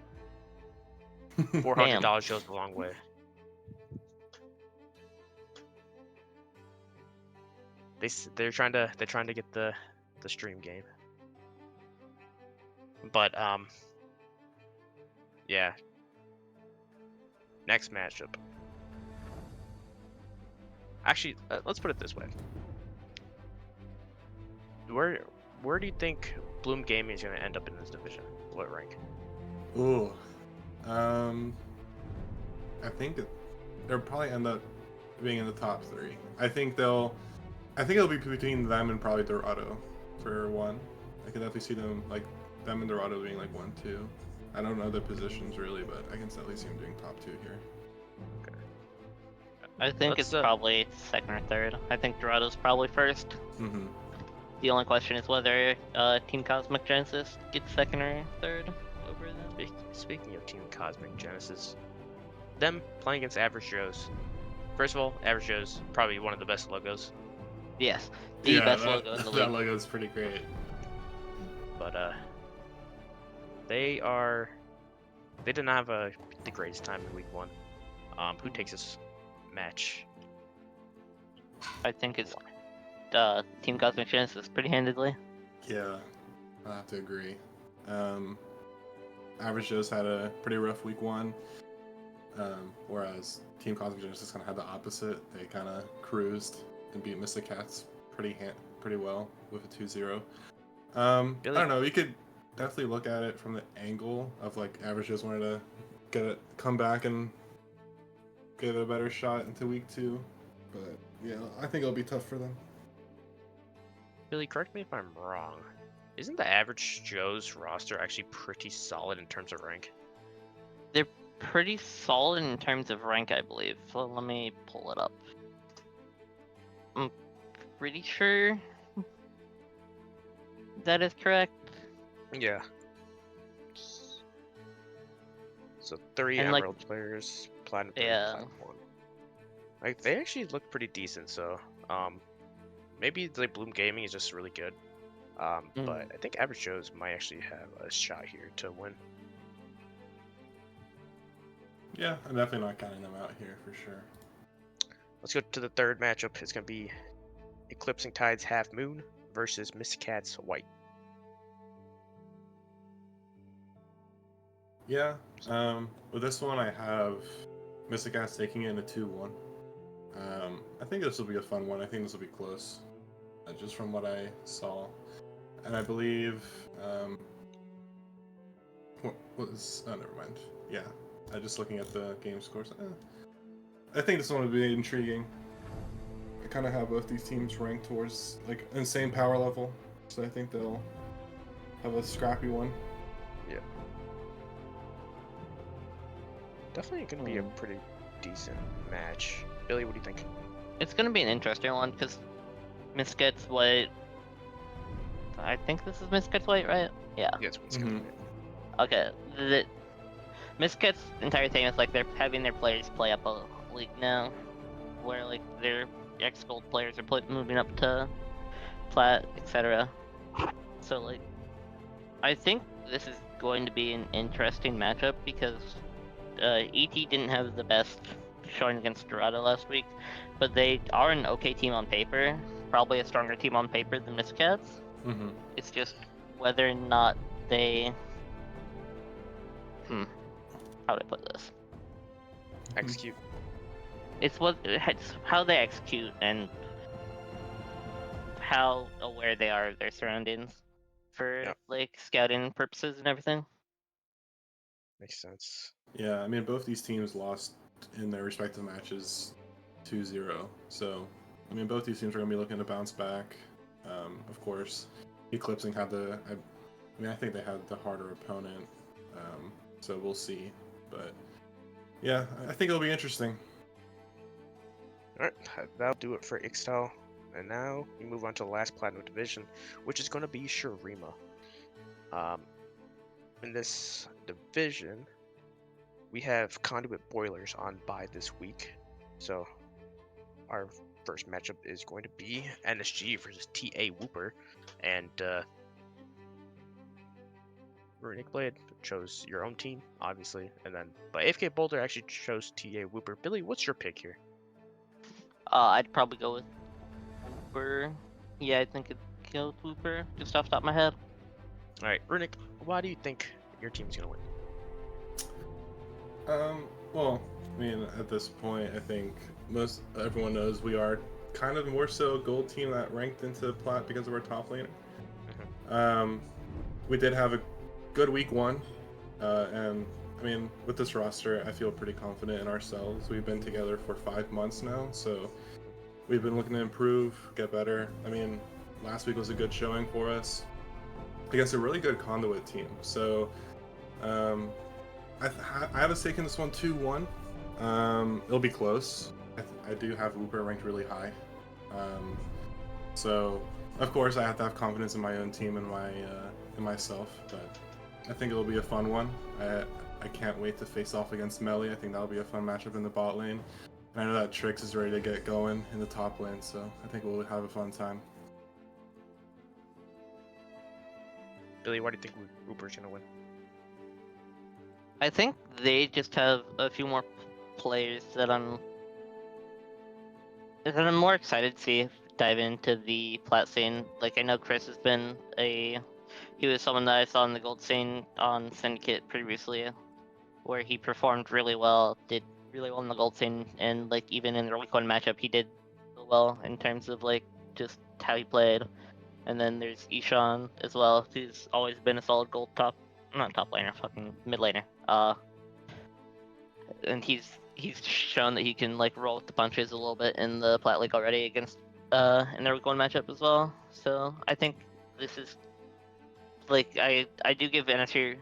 $400 goes a long way. They're trying to get the stream game. But yeah. Next matchup. Actually, let's put it this way. Where do you think Bloom Gaming is going to end up in this division? What rank? Ooh, I think they'll probably end up being in the top 3. I think it'll be between them and probably Dorado for 1. I could definitely see them and Dorado being like 1, 2. I don't know their positions really, but I can definitely see them doing top 2 here. Okay. I think it's probably 2nd or 3rd. I think Dorado's probably 1st. Mm-hmm. The only question is whether Team Cosmic Genesis gets 2nd or 3rd over them. Speaking of Team Cosmic Genesis, them playing against Average Joe's. First of all, Average Joe's probably one of the best logos. Yes, the best logo in the league. That logo is pretty great. But they did not have the greatest time in week 1. Who takes this match? I think it's Team Cosmic Genesis pretty handedly. Yeah, I have to agree. Average Joe's had a pretty rough week 1, whereas Team Cosmic Genesis kind of had the opposite. They kind of cruised and beat Mystic Cats pretty well with a 2-0. I don't know. You could definitely look at it from the angle of like Average Joe's wanted to come back and get a better shot into week 2, but yeah, I think it'll be tough for them. Billy, correct me if I'm wrong. Isn't the Average Joe's roster actually pretty solid in terms of rank? They're pretty solid in terms of rank, I believe. So let me pull it up. I'm pretty sure that is correct. Yeah. So 3 And, like, Emerald players, Platinum 3, yeah. Platinum 1. Like they actually look pretty decent. So maybe the Bloom Gaming is just really good. But I think Average Joe's might actually have a shot here to win. Yeah, I'm definitely not counting them out here for sure. Let's go to the third matchup. It's going to be Eclipsing Tides Half Moon versus Mystic Cats White. Yeah, with this one I have Mystic Cats taking it in a 2-1. I think this will be a fun one. I think this will be close, just from what I saw. And I believe, what was, oh, never mind. Yeah, just looking at the game scores. I think this one will be intriguing. I kind of have both these teams ranked towards, like, insane power level, so I think they'll have a scrappy one. Yeah. Definitely going to be a pretty decent match. Billy, what do you think? It's gonna be an interesting one because Miscats White. I think this is Miscats White, right? Yeah. Yes, it's gonna be. Okay. The Miscats' entire thing is like they're having their players play up a league now, where like their ex-gold players are moving up to plat, etc. So like, I think this is going to be an interesting matchup because ET didn't have the best showing against Dorado last week, but they are an okay team on paper, probably a stronger team on paper than Miscats. Mm-hmm. It's just whether or not they, how do I put this? Execute. It's how they execute and how aware they are of their surroundings for like scouting purposes and everything. Makes sense. Yeah, I mean, both these teams lost in their respective matches 2-0. So, I mean, both these teams are going to be looking to bounce back. Of course, Eclipsing had I think they had the harder opponent. So we'll see. But, yeah, I think it'll be interesting. Alright, that'll do it for Ixtal. And now we move on to the last Platinum Division, which is going to be Shurima. In this division, we have Conduit Boilers on bye this week. So our first matchup is going to be NSG versus TA Whooper. And Runic Blade chose your own team, obviously. But AFK Boulder actually chose TA Whooper. Billy, what's your pick here? I'd probably go with Whooper. Yeah, I think I'd go with Whooper, just off the top of my head. Alright, Runic, why do you think your team's going to win? Well, I mean, at this point, I think everyone knows we are kind of more so a gold team that ranked into plat because of our top laner. We did have a good week 1, and I mean, with this roster, I feel pretty confident in ourselves. We've been together for 5 months now, so we've been looking to improve, get better. I mean, last week was a good showing for us against a really good Conduit team. So, I have a stake in this one 2-1. It'll be close. I do have Whooper ranked really high. So, of course, I have to have confidence in my own team and in myself. But I think it'll be a fun one. I can't wait to face off against Melly. I think that'll be a fun matchup in the bot lane. And I know that Trix is ready to get going in the top lane, so I think we'll have a fun time. Billy, why do you think Whooper's going to win? I think they just have a few more players that I'm more excited to see dive into the plat scene. Like, I know Chris has been he was someone that I saw in the gold scene on Syndicate previously, where he performed really well, did really well in the gold scene, and like even in the week 1 matchup, he did well well in terms of like just how he played. And then there's Ishan as well, who's always been a solid gold not top laner, fucking mid laner. And he's shown that he can like roll with the punches a little bit in the Plat League already against in their week 1 matchup as well. So I think this is like I do give NSU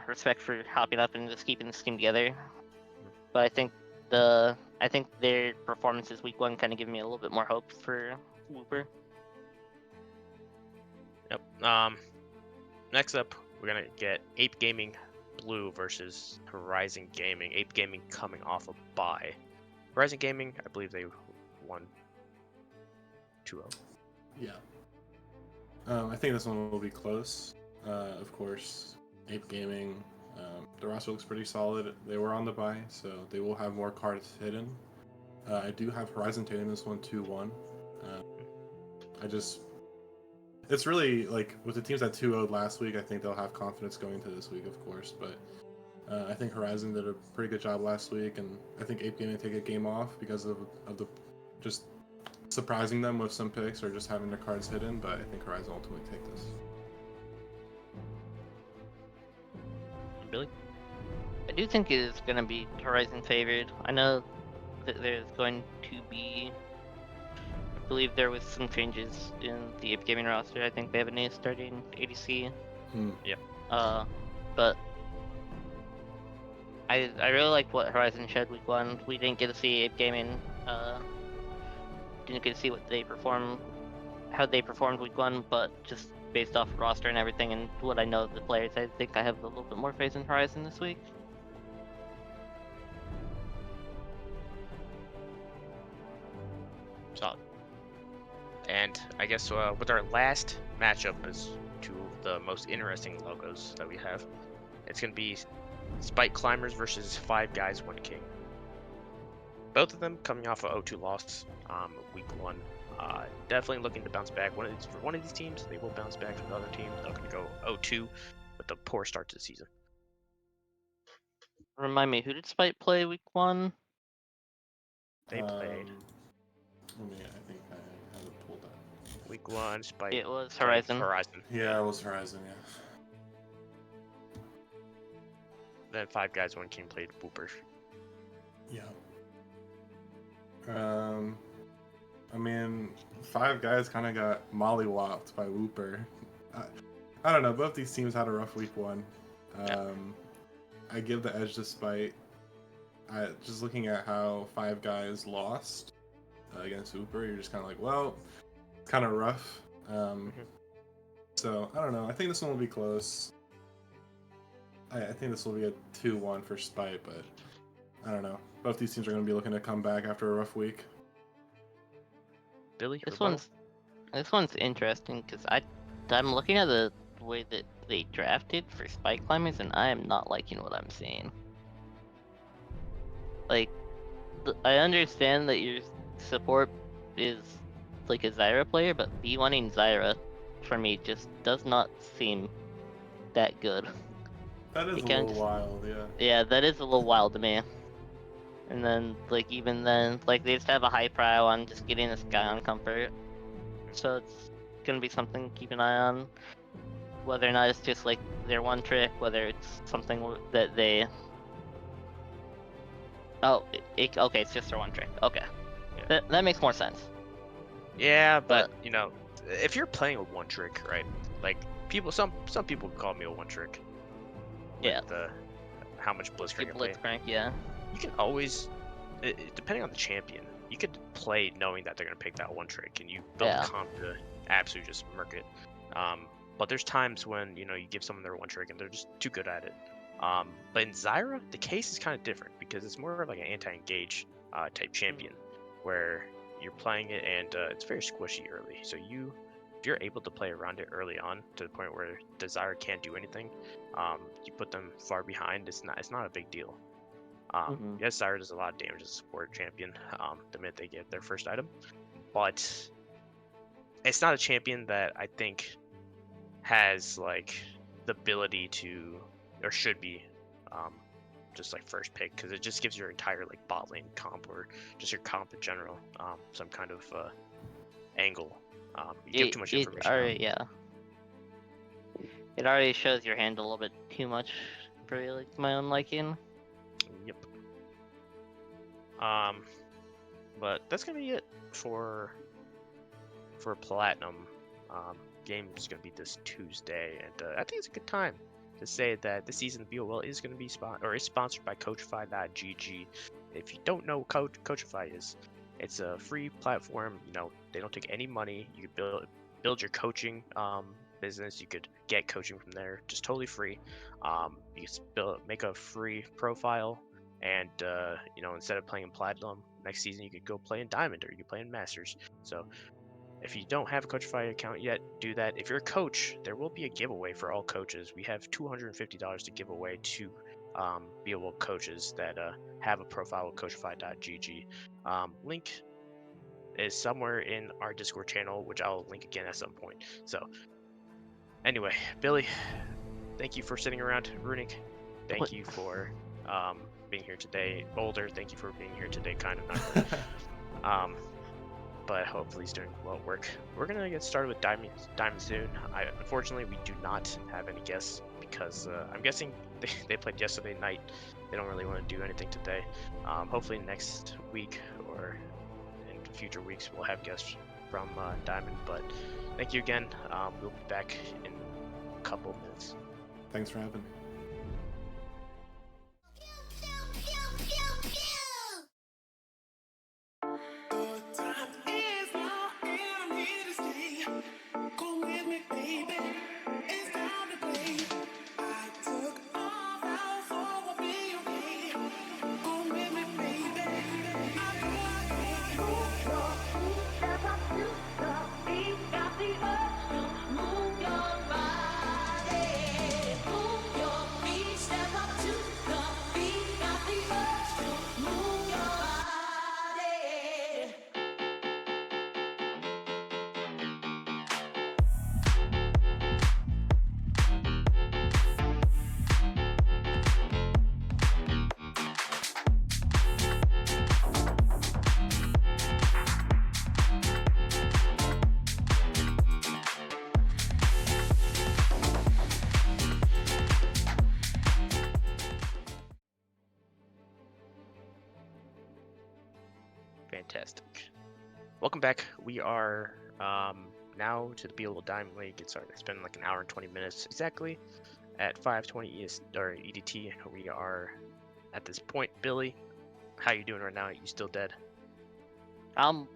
respect for hopping up and just keeping this team together. But I think their performances week 1 kind of give me a little bit more hope for Wooper. Yep. Next up, we're gonna get Ape Gaming Blue versus Horizon Gaming. Ape Gaming coming off a bye. Horizon Gaming, I believe they won 2-0. Yeah. I think this one will be close. Of course, Ape Gaming, the roster looks pretty solid. They were on the bye, so they will have more cards hidden. I do have Horizon taking this one 2-1. It's really like with the teams that 2-0'd last week, I think they'll have confidence going into this week, of course. But I think Horizon did a pretty good job last week, and I think Ape Gaming take a game off because of the just surprising them with some picks or just having their cards hidden. But I think Horizon ultimately take this. Billy? I do think it is going to be Horizon favored. I know that there's going to be, I believe there was some changes in the Ape Gaming roster. I think they have a new starting ADC. Yep. But I really like what Horizon showed week 1. We didn't get to see Ape Gaming. Didn't get to see how they performed week 1, but just based off roster and everything and what I know of the players, I think I have a little bit more faith in Horizon this week. Solid. And I guess with our last matchup as two of the most interesting logos that we have, it's going to be Spike Climbers versus 5 Guys 1 King. Both of them coming off a 0-2 loss week 1. Definitely looking to bounce back. For one of these teams, they will bounce back. For the other team, they're going to go 0-2 with a poor start to the season. Remind me, who did Spike play week 1? They played I think I have it pulled up. week 1. Spike. It was played Horizon. Horizon. Yeah, it was Horizon. Yeah. Then 5 Guys 1 King played Wooper. Yeah. I mean, 5 Guys kind of got mollywopped by Wooper. I don't know. Both these teams had a rough week 1. I give the edge to Spite. Just looking at how 5 Guys lost against Wooper, you're just kind of like, well, it's kind of rough. So I don't know. I think this one will be close. I think this will be a 2-1 for Spite, but I don't know. Both these teams are going to be looking to come back after a rough week. Billy? This rebuttal? one's interesting because I'm looking at the way that they drafted for Spike Climbers, and I am not liking what I'm seeing. Like, I understand that your support is like a Zyra player, but B1ing Zyra for me just does not seem that good. That is You a can't little just- wild, yeah. Yeah, that is a little wild to me. And then, like, even then, like, they just have a high prio on just getting this guy on comfort. So it's gonna be something to keep an eye on. Whether or not it's just, like, their one trick, whether it's something that they... Oh, okay, it's just their one trick. Okay. Yeah. That makes more sense. Yeah, but you know, if you're playing a one trick, right? Like some people call me a one trick. Yeah. How much Blitzcrank Get I play. Blitzcrank, yeah. You can always, depending on the champion, you could play knowing that they're gonna pick that one trick, and you build Yeah. a comp to absolutely just murk it. But there's times when you give someone their one trick and they're just too good at it. But in Zyra, the case is kind of different because it's more of like an anti-engage type champion, where you're playing it and it's very squishy early. So if you're able to play around it early on to the point where the Zyra can't do anything, you put them far behind. It's not a big deal. Yes, Zyra does a lot of damage as a support champion the minute they get their first item, but it's not a champion that I think has like the ability to or should be just like first pick, because it just gives your entire like bot lane comp or just your comp in general some kind of angle. You give too much information out. Already, yeah. It already shows your hand a little bit too much for like my own liking. Yep. But that's gonna be it for Platinum. Game is gonna be this Tuesday, and I think it's a good time to say that this season of BOL is gonna be sponsored by Coachify.gg. If you don't know what Coachify is, it's a free platform. You know, they don't take any money. You could build your coaching business. You could get coaching from there, just totally free. You can make a free profile, and you know, instead of playing in Platinum next season, you could go play in Diamond, or you could play in Masters. So if you don't have a Coachify account yet, do that. If you're a coach, there will be a giveaway for all coaches. We have $250 to give away to BOL coaches that have a profile with Coachify.gg. Link is somewhere in our Discord channel, which I'll link again at some point. So anyway, Billy, thank you for sitting around. Runic, thank you for being here today. Boulder, thank you for being here today. Kind of not really. But hopefully he's doing well at work. We're gonna get started with Diamond soon. Unfortunately, we do not have any guests because I'm guessing they played yesterday night. They don't really want to do anything today. Hopefully next week or in future weeks we'll have guests from Diamond. But thank you again. We'll be back in a couple of minutes. Thanks for having me. Fantastic. Welcome back. We are now to the BOL Diamond League. It's been like an hour and 20 minutes exactly at 5:20 EDT. We are at this point. Billy, how you doing right now? You still dead? I'm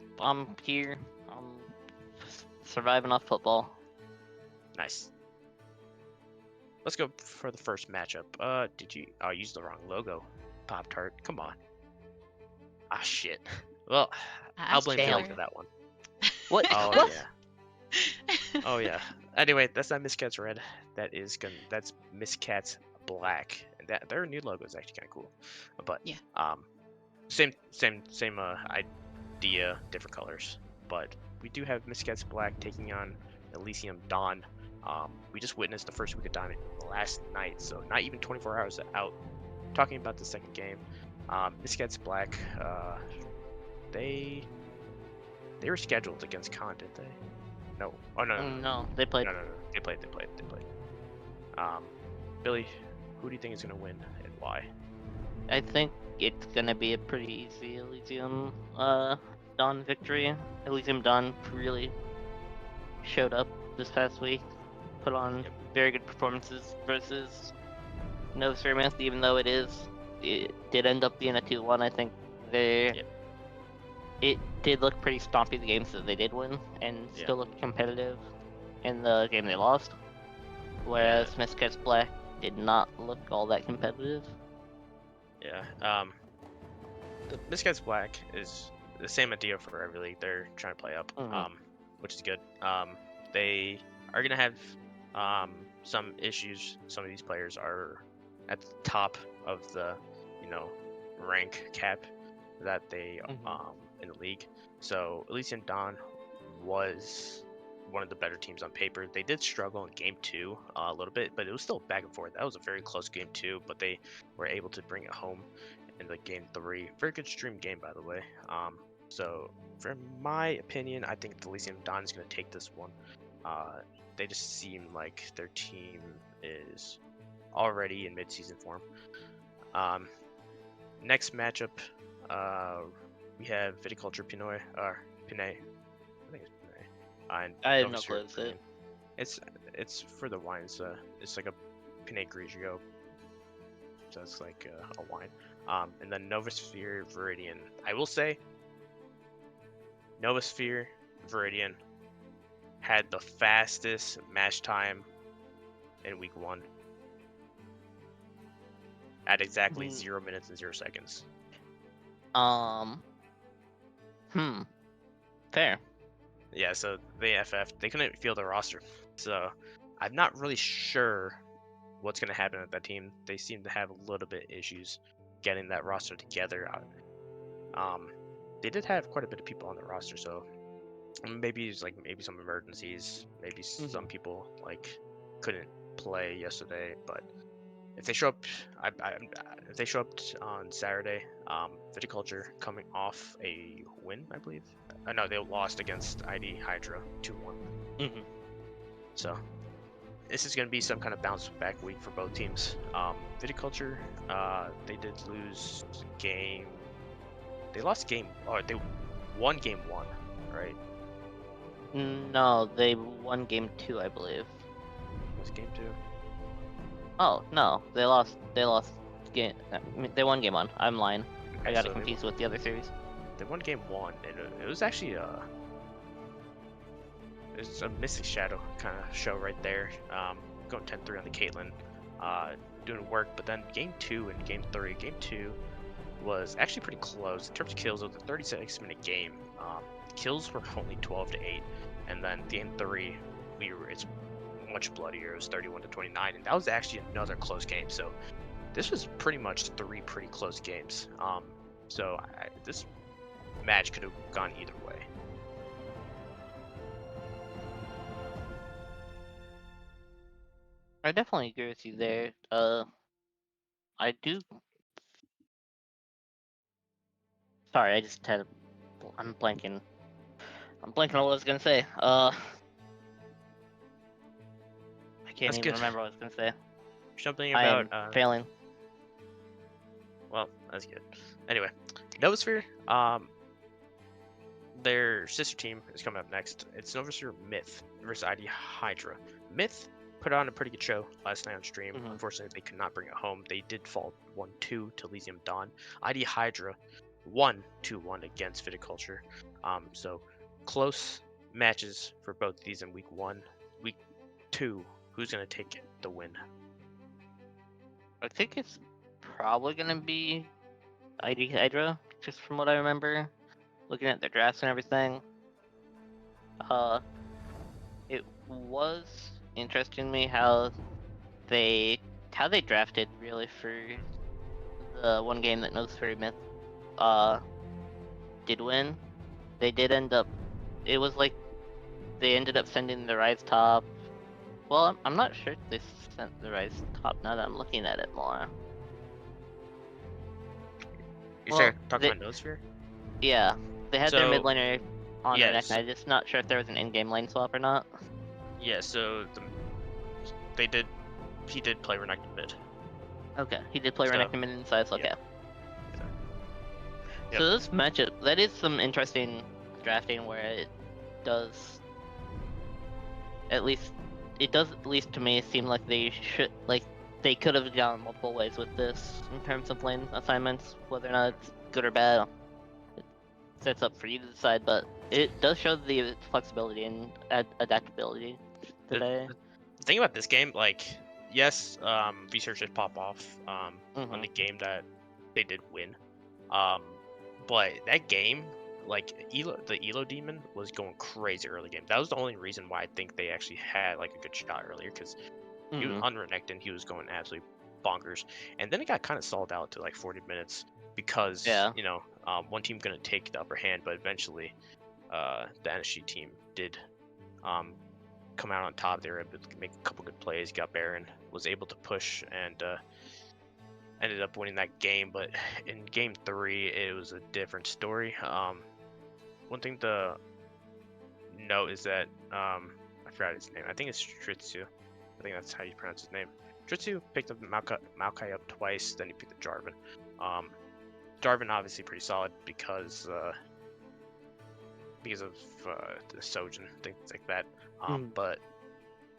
here. I'm surviving off football. Nice. Let's go for the first matchup. Did you? Oh, I used the wrong logo. Pop Tart. Come on. Ah, shit. Well, I'll blame Billy damn. for that one. What? Oh What? yeah. Oh yeah. Anyway, that's not Miss Cat's red. That's Miss Cat's black. And their new logo is actually kind of cool. But Yeah. same idea, different colors. But we do have Miss Cat's black taking on Elysium Dawn. We just witnessed the first week of Diamond last night, so not even 24 hours out. Talking about the second game, Miss Cat's black. They were scheduled against Khan, did they? No. Oh no. No, they played. No. They played. Billy, who do you think is gonna win and why? I think it's gonna be a pretty easy Elysium Dawn victory. Elysium Dawn really showed up this past week, put on very good performances versus Nova Ceremist, even though it did end up being a 2-1. I think it did look pretty stompy the games that they did win, and still looked competitive in the game they lost. Whereas Miss Cat's Black did not look all that competitive. Yeah. The Miss Cat's Black is the same idea for every league. They're trying to play up, which is good. They are gonna have some issues. Some of these players are at the top of the rank cap that they in the league. So Elysian Dawn was one of the better teams on paper. They did struggle in game 2 a little bit, but it was still back and forth. That was a very close game 2, but they were able to bring it home in the game 3. Very good stream game, by the way. So, from my opinion, I think the Elysium Dawn is going to take this one. They just seem like their team is already in mid-season form. Next matchup, we have Viticulture Pinoy, or Pinay. I think it's Pinay. I have no Novice clue. Viridian. It's for the wines. It's like a Pinay Grigio. So it's like a wine. And then Novosphere Viridian. I will say, Novosphere Viridian had the fastest match time in week 1 at exactly 0 minutes and 0 seconds. Fair. Yeah, so they FF'd. They couldn't field the roster. So I'm not really sure what's going to happen with that team. They seem to have a little bit issues getting that roster together. They did have quite a bit of people on the roster, so maybe it's like maybe some emergencies, maybe some people like couldn't play yesterday, but if they show up, if they show up on Saturday, Viticulture coming off a win, I believe. No, they lost against ID Hydra 2-1. So this is going to be some kind of bounce back week for both teams. Viticulture, they did lose game. They lost game, or they won game 1, right? No, they won game 2, I believe. Was it game 2? Oh no, they lost game. They won game 1. I'm lying. I got so it confused with the other series. They won game 1, and it was actually it's a Mystic Shadow kind of show right there. Going 10-3 on the Caitlyn, doing work. But then game 2 and game 3. Game 2 was actually pretty close in terms of kills. It was a 36-minute game. Kills were only 12-8, and then game 3, it's much bloodier. It was 31-29, and that was actually another close game. So this was pretty much 3 pretty close games. So this match could have gone either way. I definitely agree with you there. I do. Sorry, I just had. I'm blanking. I'm blanking on what I was gonna say. I can't That's even good. remember what I was gonna say. Something I about am failing. Well, that's good. Anyway, Novosphere, their sister team is coming up next. It's Novosphere Myth versus ID Hydra. Myth put on a pretty good show last night on stream. Unfortunately, they could not bring it home. They did fall 1-2 to Elysium Dawn. ID Hydra won 2-1 against Viticulture. So close matches for both of these in week 1. Week 2, who's going to take the win? I think it's probably gonna be ID Hydra, just from what I remember, looking at their drafts and everything. It was interesting to me how they drafted really for the one game that Novosphere Myth did win. They did end up. It was like they ended up sending the Rise Top. Well, I'm not sure if they sent the Rise Top now that I'm looking at it more. You're talking about Novosphere? Yeah, they had their So, mid laner on their neck, yes. and I'm just not sure if there was an in-game lane swap or not. Yeah, so he did play Renekton mid. Okay, he did play So, Renekton mid inside, so okay. Yep. So this matchup, that is some interesting drafting where it does, at least to me seem like they could have gone multiple ways with this in terms of lane assignments, whether or not it's good or bad. It sets up for you to decide, but it does show the flexibility and adaptability today. The thing about this game, like, yes, research did pop off on the game that they did win, but that game, like, the Elo Demon was going crazy early game. That was the only reason why I think they actually had like a good shot earlier, because he was on Renekton, he was going absolutely bonkers, and then it got kind of stalled out to like 40 minutes because one team gonna take the upper hand, but eventually the NSG team did come out on top. They were able to make a couple good plays. Got Baron, was able to push, and ended up winning that game. But in game 3, it was a different story. One thing to note is that I forgot his name. I think it's Tritsu. I think that's how you pronounce his name. Tritsu picked up Maokai up twice, then he picked up Jarvan. Jarvan obviously pretty solid because of the Sojin, things like that. But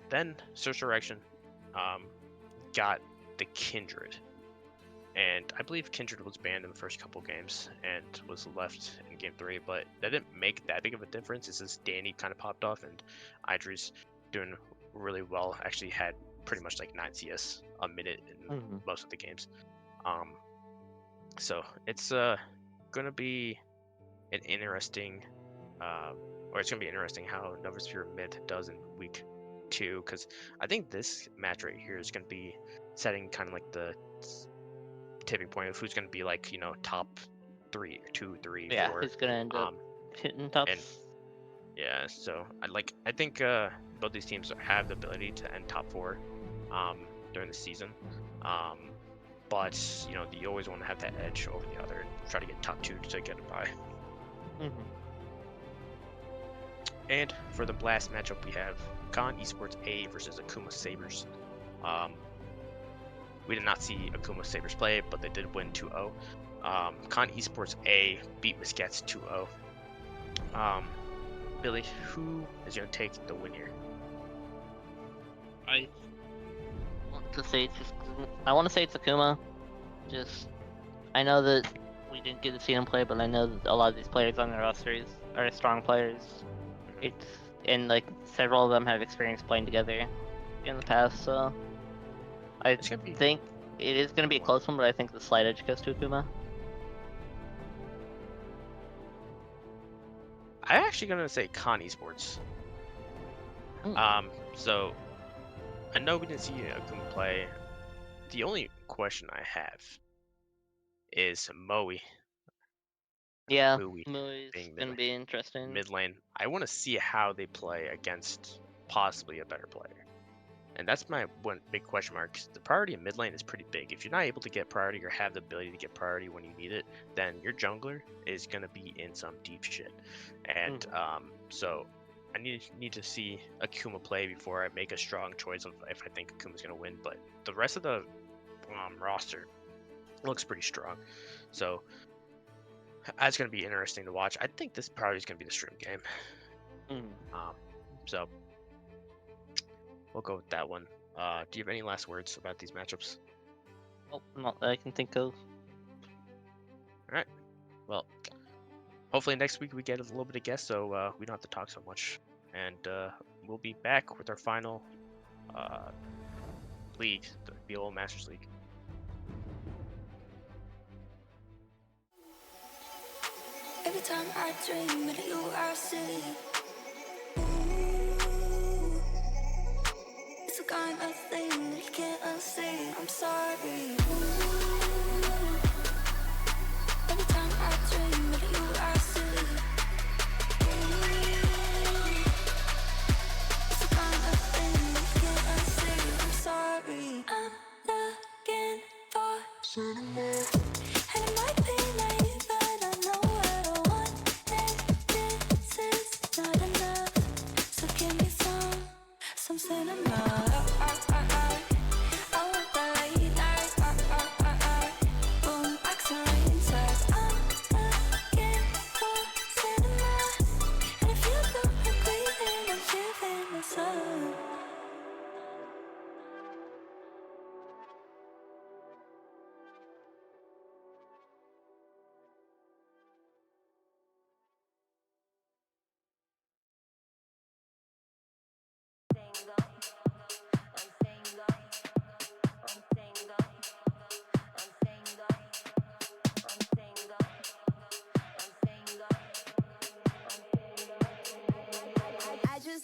then Search Direction got the Kindred. And I believe Kindred was banned in the first couple games and was left in game 3, but that didn't make that big of a difference. It's just Danny kind of popped off, and Idris doing really well. Actually had pretty much like 9 CS a minute in most of the games. So it's gonna be an interesting, it's gonna be interesting how Novasphere Mid does in week 2, because I think this match right here is gonna be setting kind of like the tipping point of who's going to be like, top 3, 2, 3, 4. Yeah, who's gonna end up hitting top. And yeah, so I think both these teams have the ability to end top 4 during the season. But you always want to have that edge over the other and try to get top 2 to get a bye. And for the last matchup, we have Khan Esports A versus Akuma Sabres. We did not see Akuma Sabres play, but they did win 2-0. Khan Esports A beat Muscats 2-0. Billy, who is going to take the win here? I want to say it's Akuma. I know that we didn't get to see him play, but I know that a lot of these players on the rosters are strong players. And like several of them have experience playing together in the past, so I think it is going to be a close one, but I think the slight edge goes to Akuma. I'm actually going to say Khan Esports. So I know we didn't see Akuma play. The only question I have is Moe. Yeah, Moe's going to be interesting. Mid lane. I want to see how they play against possibly a better player. And that's my one big question mark. The priority in mid lane is pretty big. If you're not able to get priority or have the ability to get priority when you need it, then your jungler is going to be in some deep shit. And so I need to see Akuma play before I make a strong choice of if I think Akuma's going to win. But the rest of the roster looks pretty strong. So that's going to be interesting to watch. I think this probably is going to be the stream game. So we'll go with that one. Do you have any last words about these matchups? Oh, not that I can think of. Alright. Well, hopefully next week we get a little bit of guests, so we don't have to talk so much. And we'll be back with our final league, the BLO Masters League. Every time I dream of you, I see. It's a kind of thing that you can't unsee. I'm sorry. Every time I dream of you, I see. It's a kind of thing that you can't unsee. I'm sorry. I'm looking for some more. And it might be late, but I know what I want. And this is not enough. So give me some cinema. I want the late night. Boom, accent says I'm looking for cinema. And if you don't agree, then I'm giving myself.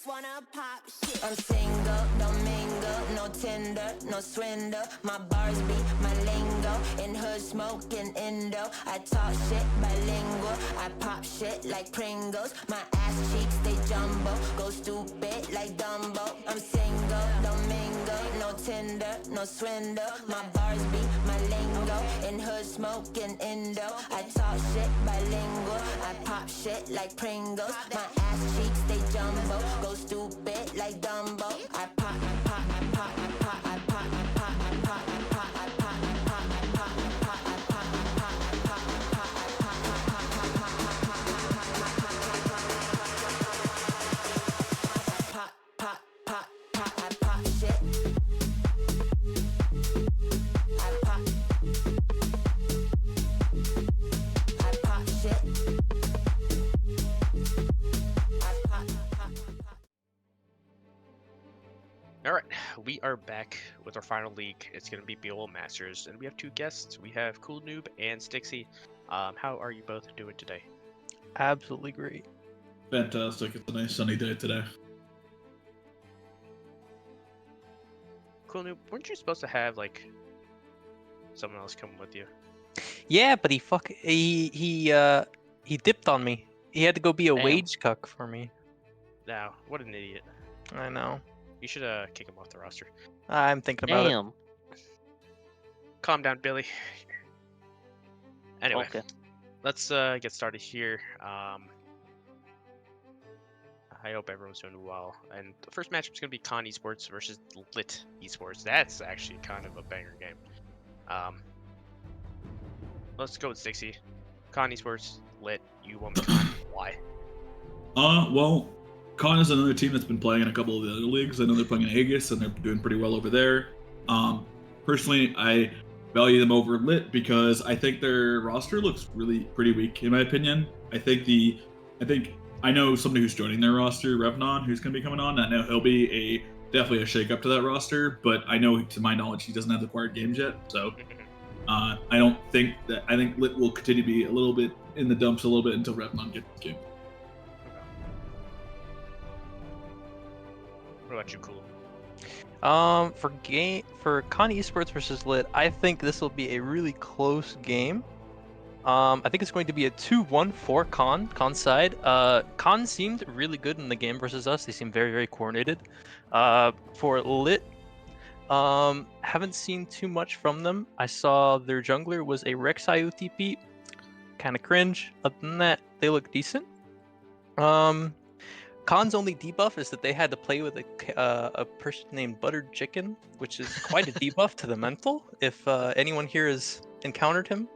just wanna pop shit. I'm single, don't mingle, no Tinder, no swindle. My bars be my lingo, in hood smoking Indo. I talk shit bilingual, I pop shit like Pringles. My ass cheeks they jumbo, go stupid like Dumbo. I'm single, don't mingle, no Tinder, no swindle. My bars be my lingo, in hood smoking Indo. I talk shit bilingual, I pop shit like Pringles. My ass cheeks they jumbo, go stupid like Dumbo. I pop, I pop, I pop, I pop, I pop, I pop, I pop, I pop, I pop, I pop, I pop, I pop, I pop, I pop, I pop, pop, pop, I pop shit. I pop, I pop shit. I pop, pop. All right, we are back with our final league. It's going to be BOL Masters, and we have 2 guests. We have Cool Noob and Stixie. How are you both doing today? Absolutely great. Fantastic. It's a nice sunny day today. Cool Noob, weren't you supposed to have like someone else come with you? Yeah, but he dipped on me. He had to go be a Damn. wage cuck for me. Now, what an idiot! I know. You should kick him off the roster. I'm thinking about it. Damn. Calm down, Billy. Anyway, Okay. let's get started here. I hope everyone's doing well. And the first matchup is going to be Con Esports versus Lit Esports. That's actually kind of a banger game. Let's go with Stixie. Con Esports, Lit. You want me Con? Why? Well, Con is another team that's been playing in a couple of the other leagues. I know they're playing in Aegis, and they're doing pretty well over there. Personally, I value them over Lit because I think their roster looks really pretty weak, in my opinion. I know somebody who's joining their roster, Revnon, who's going to be coming on. I know he'll be definitely a shake-up to that roster, but I know, to my knowledge, he doesn't have the acquired games yet, so I think Lit will continue to be a little bit in the dumps a little bit until Revnon gets the game. What about you, Cool? For Con Esports versus Lit, I think this will be a really close game. I think it's going to be a 2-1 for Con side. Con seemed really good in the game versus us. They seemed very, very coordinated. For Lit, haven't seen too much from them. I saw their jungler was a Rek'Sai UTP. Kind of cringe. Other than that, they look decent. Con's only debuff is that they had to play with a person named Buttered Chicken, which is quite a debuff to the mental, if anyone here has encountered him.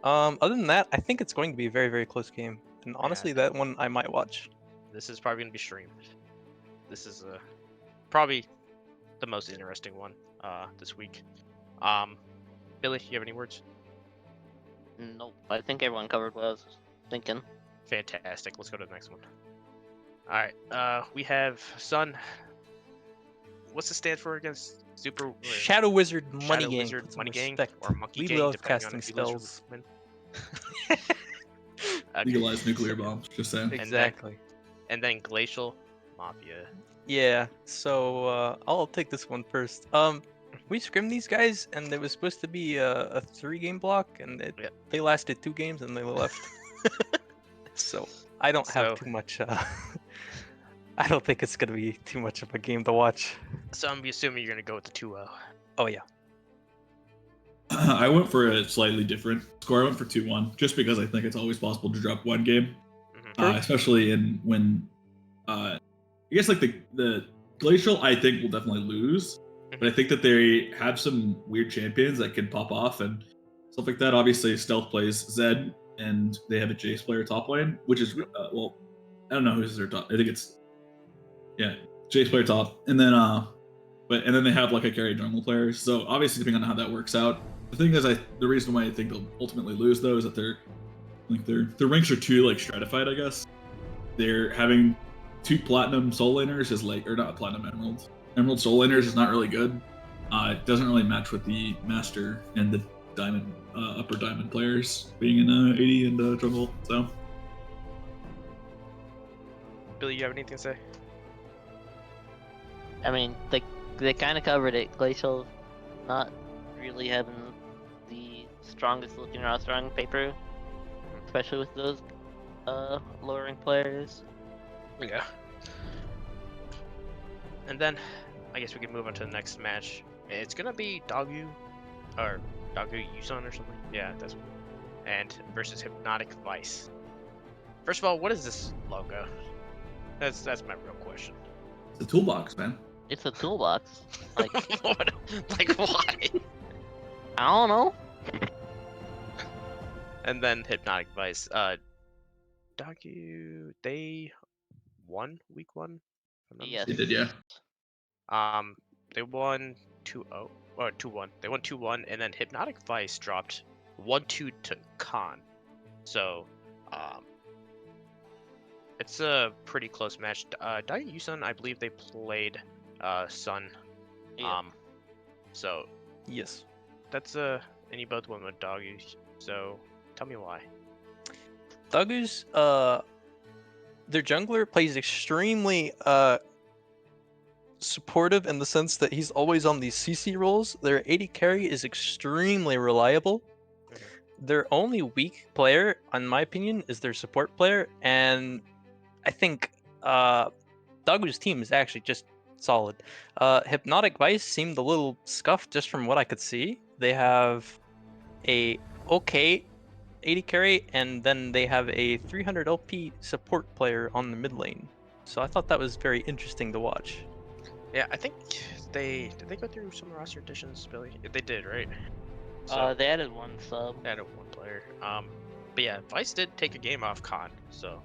Other than that, I think it's going to be a very, very close game. And honestly, that one I might watch. This is probably going to be streamed. This is probably the most interesting one this week. Billy, you have any words? Nope. I think everyone covered what I was thinking. Fantastic. Let's go to the next one. All right. We have Sun. What's the stand for again? Super Shadow Wizard Money Shadow Gang. Wizard Put some Money Gang respect. or Monkey We Gang, love depending on casting if you lose or spells. win. Legalize nuclear bombs, just saying. Exactly. And then Glacial Mafia. Yeah, so I'll take this one first. We scrimmed these guys, and it was supposed to be a 3-game block, and they lasted 2 games, and they left. So I don't have too much. I don't think it's gonna be too much of a game to watch. So I'm assuming you're gonna go with the 2-0. Oh yeah. I went for a slightly different score. I went for 2-1, just because I think it's always possible to drop one game, especially when I guess like the Glacial, I think will definitely lose, but I think that they have some weird champions that can pop off and stuff like that. Obviously, Stealth plays Zed, and they have a Jace player top lane, which is well, I don't know who's their top. I think it's Jace player top, and then and then they have like a carry jungle player. So obviously, depending on how that works out. The thing is, the reason why I think they'll ultimately lose though is that their ranks are too like stratified. I guess they're having 2 platinum soul laners is like, or not platinum emerald soul laners is not really good. It doesn't really match with the master and the diamond upper diamond players being in 80 and jungle. So Billy, you have anything to say? I mean, they kind of covered it. Glacial not really having the strongest looking roster on paper, especially with those lower ranked players. Yeah. And then, I guess we can move on to the next match. It's gonna be Dogu, or Dogu Yusun or something. Yeah, that's. And versus Hypnotic Vice. First of all, what is this logo? That's my real question. It's a toolbox, man. It's a toolbox. Like, like why? I don't know. And then Hypnotic Vice. Dogu, they won week 1. If I'm not Yes. They did, yeah. They won 2-0 or 2-1. They won 2-1, and then Hypnotic Vice dropped 1-2 to Khan. So, it's a pretty close match. Dai Yusun, I believe they played Sun. Yeah. So Yes. that's and you both went with Dogu. So tell me why. Dogu's their jungler plays extremely supportive in the sense that he's always on these CC roles. Their AD carry is extremely reliable. Their only weak player, in my opinion, is their support player, and I think Dogu's team is actually just solid. Hypnotic Vice seemed a little scuffed just from what I could see. They have a okay AD carry, and then they have a 300 LP support player on the mid lane. So I thought that was very interesting to watch. Yeah, I think did they go through some roster additions, Billy? They did, right? They added one sub. They added one player. But yeah, Vice did take a game off Khan. So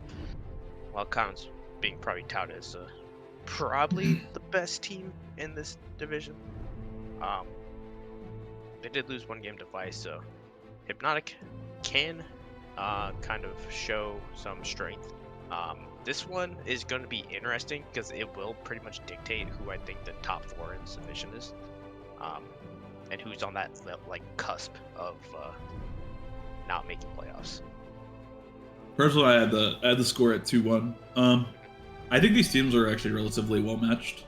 while Khan's being probably touted as probably the best team in this division, they did lose one game to Vice. So Hypnotic can kind of show some strength. This one is going to be interesting because it will pretty much dictate who I think the top 4 in submission is, and who's on that like cusp of not making playoffs. Personally, I had the score at 2-1. I think these teams are actually relatively well matched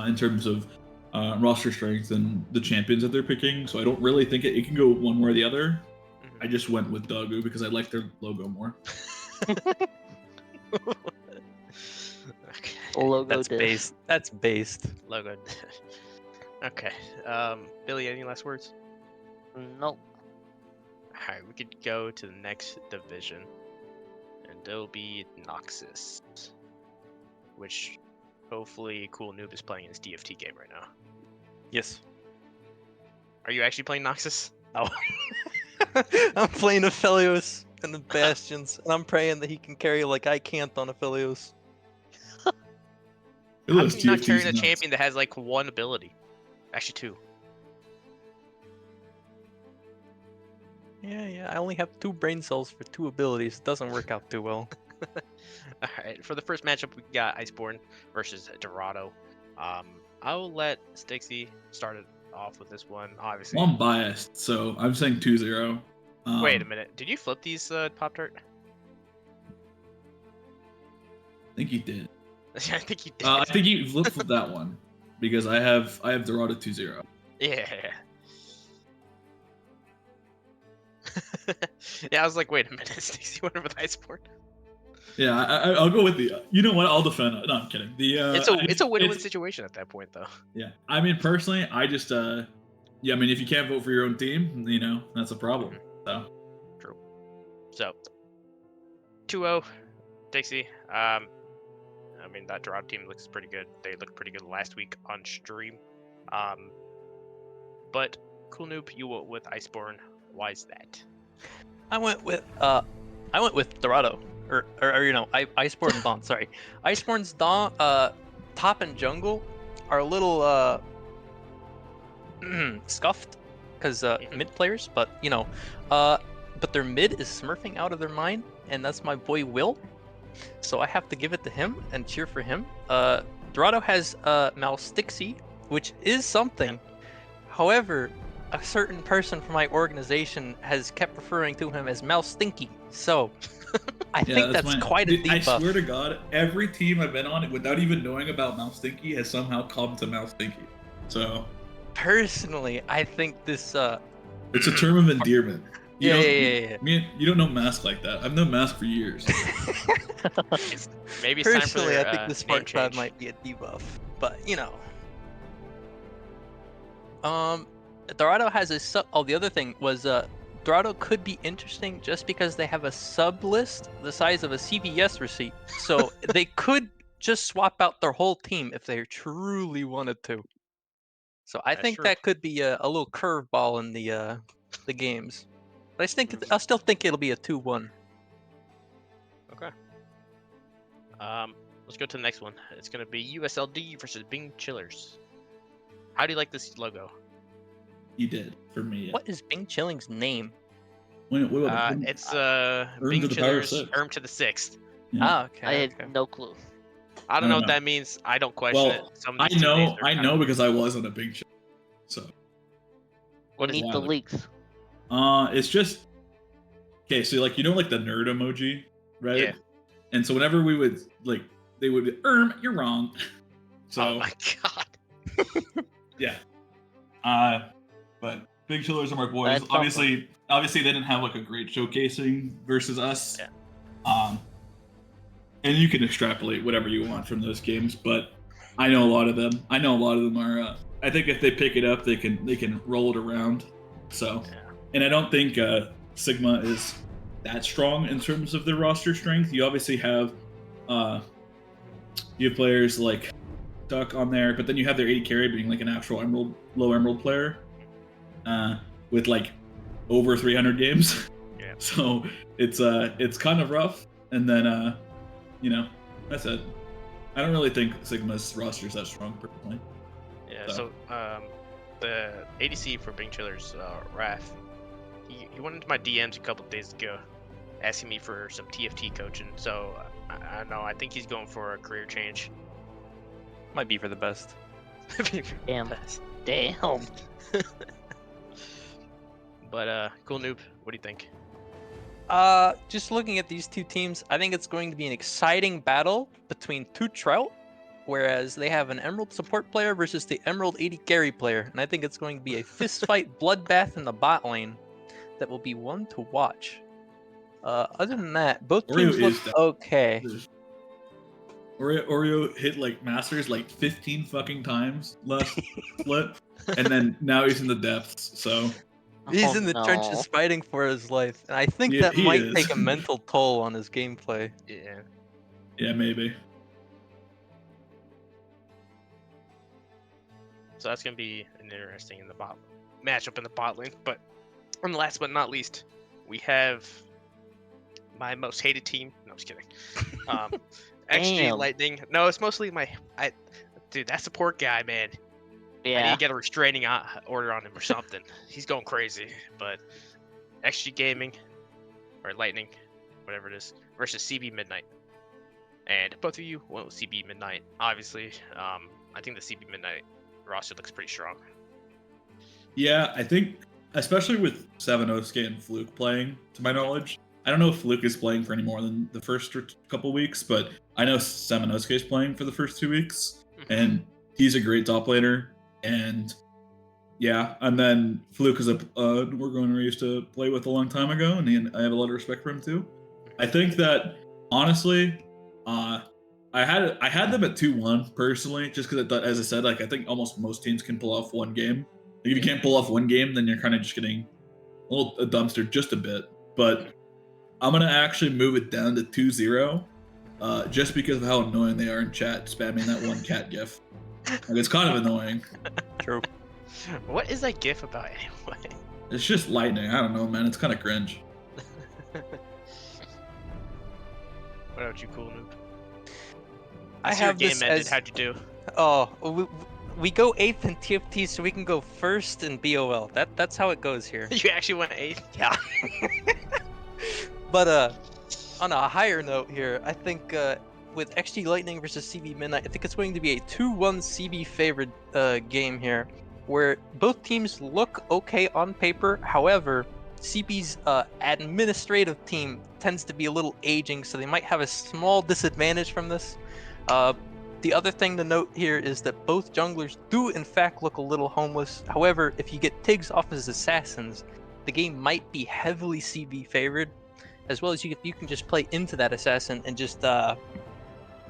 in terms of roster strength and the champions that they're picking. So I don't really think it can go one way or the other. I just went with Dogu because I like their logo more. Okay. Logo That's diff. based. That's based. Logo. Okay. Billy, any last words? Nope. Alright, we could go to the next division. And it'll be Noxus. Which hopefully Cool Noob is playing his DFT game right now. Yes. Are you actually playing Noxus? Oh. I'm playing Aphelios and the Bastions, and I'm praying that he can carry like I can't on Aphelios. How can you not carry a champion that has like one ability? Actually 2. Yeah, I only have 2 brain cells for 2 abilities. It doesn't work out too well. Alright, for the first matchup, we got Iceborne versus Dorado. I'll let Stixie start it off with this one, obviously. Well, I'm biased, so I'm saying 2-0. Wait a minute, did you flip these, Pop-Tart? I think you did. I think you did. I think you flipped that one because I have Dorado 2-0. Yeah. Yeah, I was like, wait a minute, Stixie went with Iceborne. Yeah, I'll go with the. You know what? I'll defend. No, I'm kidding. It's a win-win situation at that point, though. Yeah, I mean, personally, I just yeah, I mean, if you can't vote for your own team, you know, that's a problem. So. True. So. 2-0, Dixie. I mean, that Dorado team looks pretty good. They looked pretty good last week on stream. But Cool Noob, you went with Iceborne. Why is that? I went with Dorado, or you know, Iceborne and Dawn. Sorry, Iceborne's Dawn, top and jungle are a little scuffed because mid players, but you know, but their mid is smurfing out of their mind, and that's my boy Will. So I have to give it to him and cheer for him. Dorado has Malstixie, which is something. However, a certain person from my organization has kept referring to him as Mouse Stinky. So I think that's quite a I debuff. swear to God, every team I've been on, without even knowing about Mouse Stinky, has somehow come to Mouse Stinky. So Personally, I think this. it's a term of endearment. Yeah. You don't know Mask like that. I've known Mask for years. Maybe it's time for Personally, their, I think this name Spark Cloud change. might be a debuff, but you know. Dorado has a sub. Oh, the other thing was Dorado could be interesting just because they have a sub list the size of a CVS receipt, so they could just swap out their whole team if they truly wanted to. So I That's think true. that could be a little curveball in the games. But I still think it'll be a 2-1. Okay. Let's go to the next one. It's gonna be USLD versus Bing Chillers. How do you like this logo? You did for me. Yeah. What is Bing Chilling's name? It's Bing to the power of Chillers, 6. to the 6th. Yeah. Ah, okay. I had okay. no clue. I don't No, know no. what that means. I don't question it. Well, Some of I these team names know, are I kind know of- because I wasn't a big chick. So What is Need it? the leaks. it's just okay. So like like the nerd emoji, right? Yeah. And so whenever we would they would be, you're wrong. So Oh my god. yeah. But Big Chillers are my boys. That's Obviously they didn't have like a great showcasing versus us. Yeah. And you can extrapolate whatever you want from those games, but I know a lot of them. Are. I think if they pick it up, they can roll it around. So, and I don't think Sigma is that strong in terms of their roster strength. You obviously have players like Duck on there, but then you have their 80 carry being like an actual low emerald player with like over 300 games. Yeah. So it's kind of rough. And then that's it. I don't really think Sigma's roster is that strong personally. Yeah. So the ADC for Bing Chillers, Raph, he went into my DMs a couple days ago, asking me for some TFT coaching. So I don't know. I think he's going for a career change. Might be for the best. Damn. Damn. But cool noob. What do you think? Just looking at these two teams, I think it's going to be an exciting battle between two Trout, whereas they have an Emerald support player versus the Emerald 80 carry player, and I think it's going to be a fistfight bloodbath in the bot lane that will be one to watch. Other than that, both teams look okay. Oreo hit like Masters like 15 fucking times last split, and then now he's in the depths. So he's in the trenches fighting for his life, and I think that might take a mental toll on his gameplay. Yeah, maybe. So that's gonna be an interesting in the bot matchup in the bot lane. But and last but not least, we have my most hated team. No, I'm just kidding. XG Lightning. No, it's mostly dude, that support guy, man. Yeah. I need to get a restraining order on him or something. He's going crazy. But XG Gaming, or Lightning, whatever it is, versus CB Midnight. And both of you went with CB Midnight. Obviously, I think the CB Midnight roster looks pretty strong. Yeah, I think, especially with Savanosuke and Fluke playing, to my knowledge. I don't know if Fluke is playing for any more than the first couple weeks, but I know Savanosuke is playing for the first 2 weeks, and he's a great top laner. And yeah, and then Fluke is we're going to used to play with a long time ago, and I have a lot of respect for him too. I think that honestly, I had them at 2-1 personally, just because as I said, like I think almost most teams can pull off one game. Like, if you can't pull off one game, then you're kind of just getting a dumpster just a bit. But I'm gonna actually move it down to 2-0, just because of how annoying they are in chat, spamming that one cat gif. Like, it's kind of annoying. True. What is that gif about anyway? It's just lightning. I don't know, man. It's kind of cringe. What about you, cool noob? I have your this game ended. as... How'd you do? Oh, we go 8th in TFT, so we can go 1st in BOL. That's how it goes here. You actually went 8th? Yeah. But on a higher note here, I think with XG Lightning versus CB Midnight, I think it's going to be a 2-1 CB favored game here, where both teams look okay on paper. However, CB's administrative team tends to be a little aging, so they might have a small disadvantage from this. The other thing to note here is that both junglers do in fact look a little homeless. However, if you get Tiggs off as assassins, the game might be heavily CB favored, as well as you can just play into that assassin and just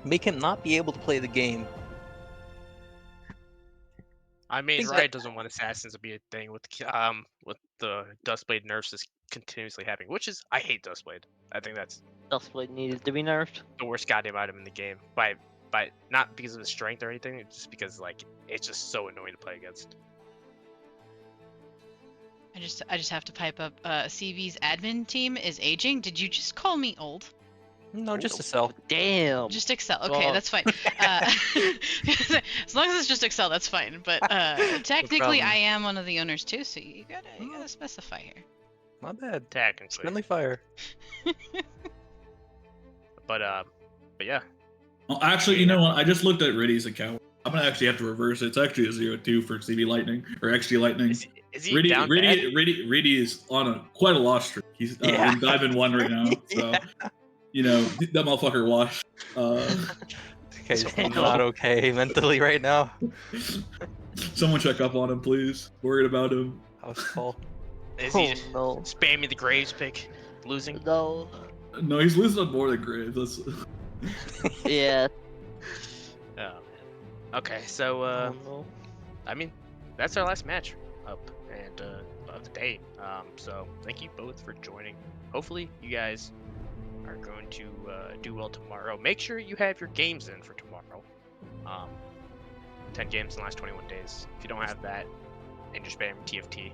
make him not be able to play the game. I mean, Think that- Riot doesn't want assassins to be a thing with the Dustblade nerfs is continuously happening, which is I hate Dustblade. I think that's Dustblade needed to be nerfed. the worst goddamn item in the game. By not because of his strength or anything, it's just because like it's just so annoying to play against. I just have to pipe up. CV's admin team is aging. Did you just call me old? No, just a cell. Damn. Just Excel. Okay, Well- that's fine. As long as it's just Excel, that's fine. But technically, problem. I am one of the owners too, so you gotta specify here. My bad. Technically, Friendly fire. but yeah, Oh, actually, you know what? I just looked at Riddy's account. I'm gonna actually have to reverse it. It's actually a 0-2 for CB Lightning or XG Lightning. is he down bad? Riddy is on quite a loss streak. He's in Diamond 1 right now. So, you know, that motherfucker washed. Okay, he's not okay mentally right now. Someone check up on him, please. Worried about him. House call. Is he Oh no. spamming the Graves pick, losing? No. No, he's losing on more than Graves. That's... Yeah. Oh man. Okay, so Oh no. I mean, that's our last match up and of the day. So thank you both for joining. Hopefully you guys are going to do well tomorrow. Make sure you have your games in for tomorrow. 10 games in the last 21 days. If you don't have that and you're spamming TFT,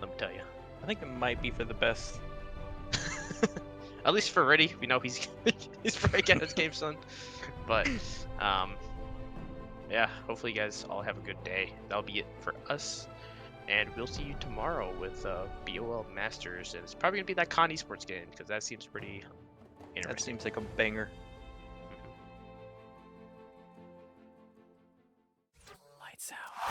let me tell you. I think it might be for the best. At least for Riddy, we know he's probably getting his game son. But yeah, hopefully you guys all have a good day. That'll be it for us. And we'll see you tomorrow with BOL Masters. And it's probably going to be that Con Esports game because that seems pretty That interesting. seems like a banger. Lights out.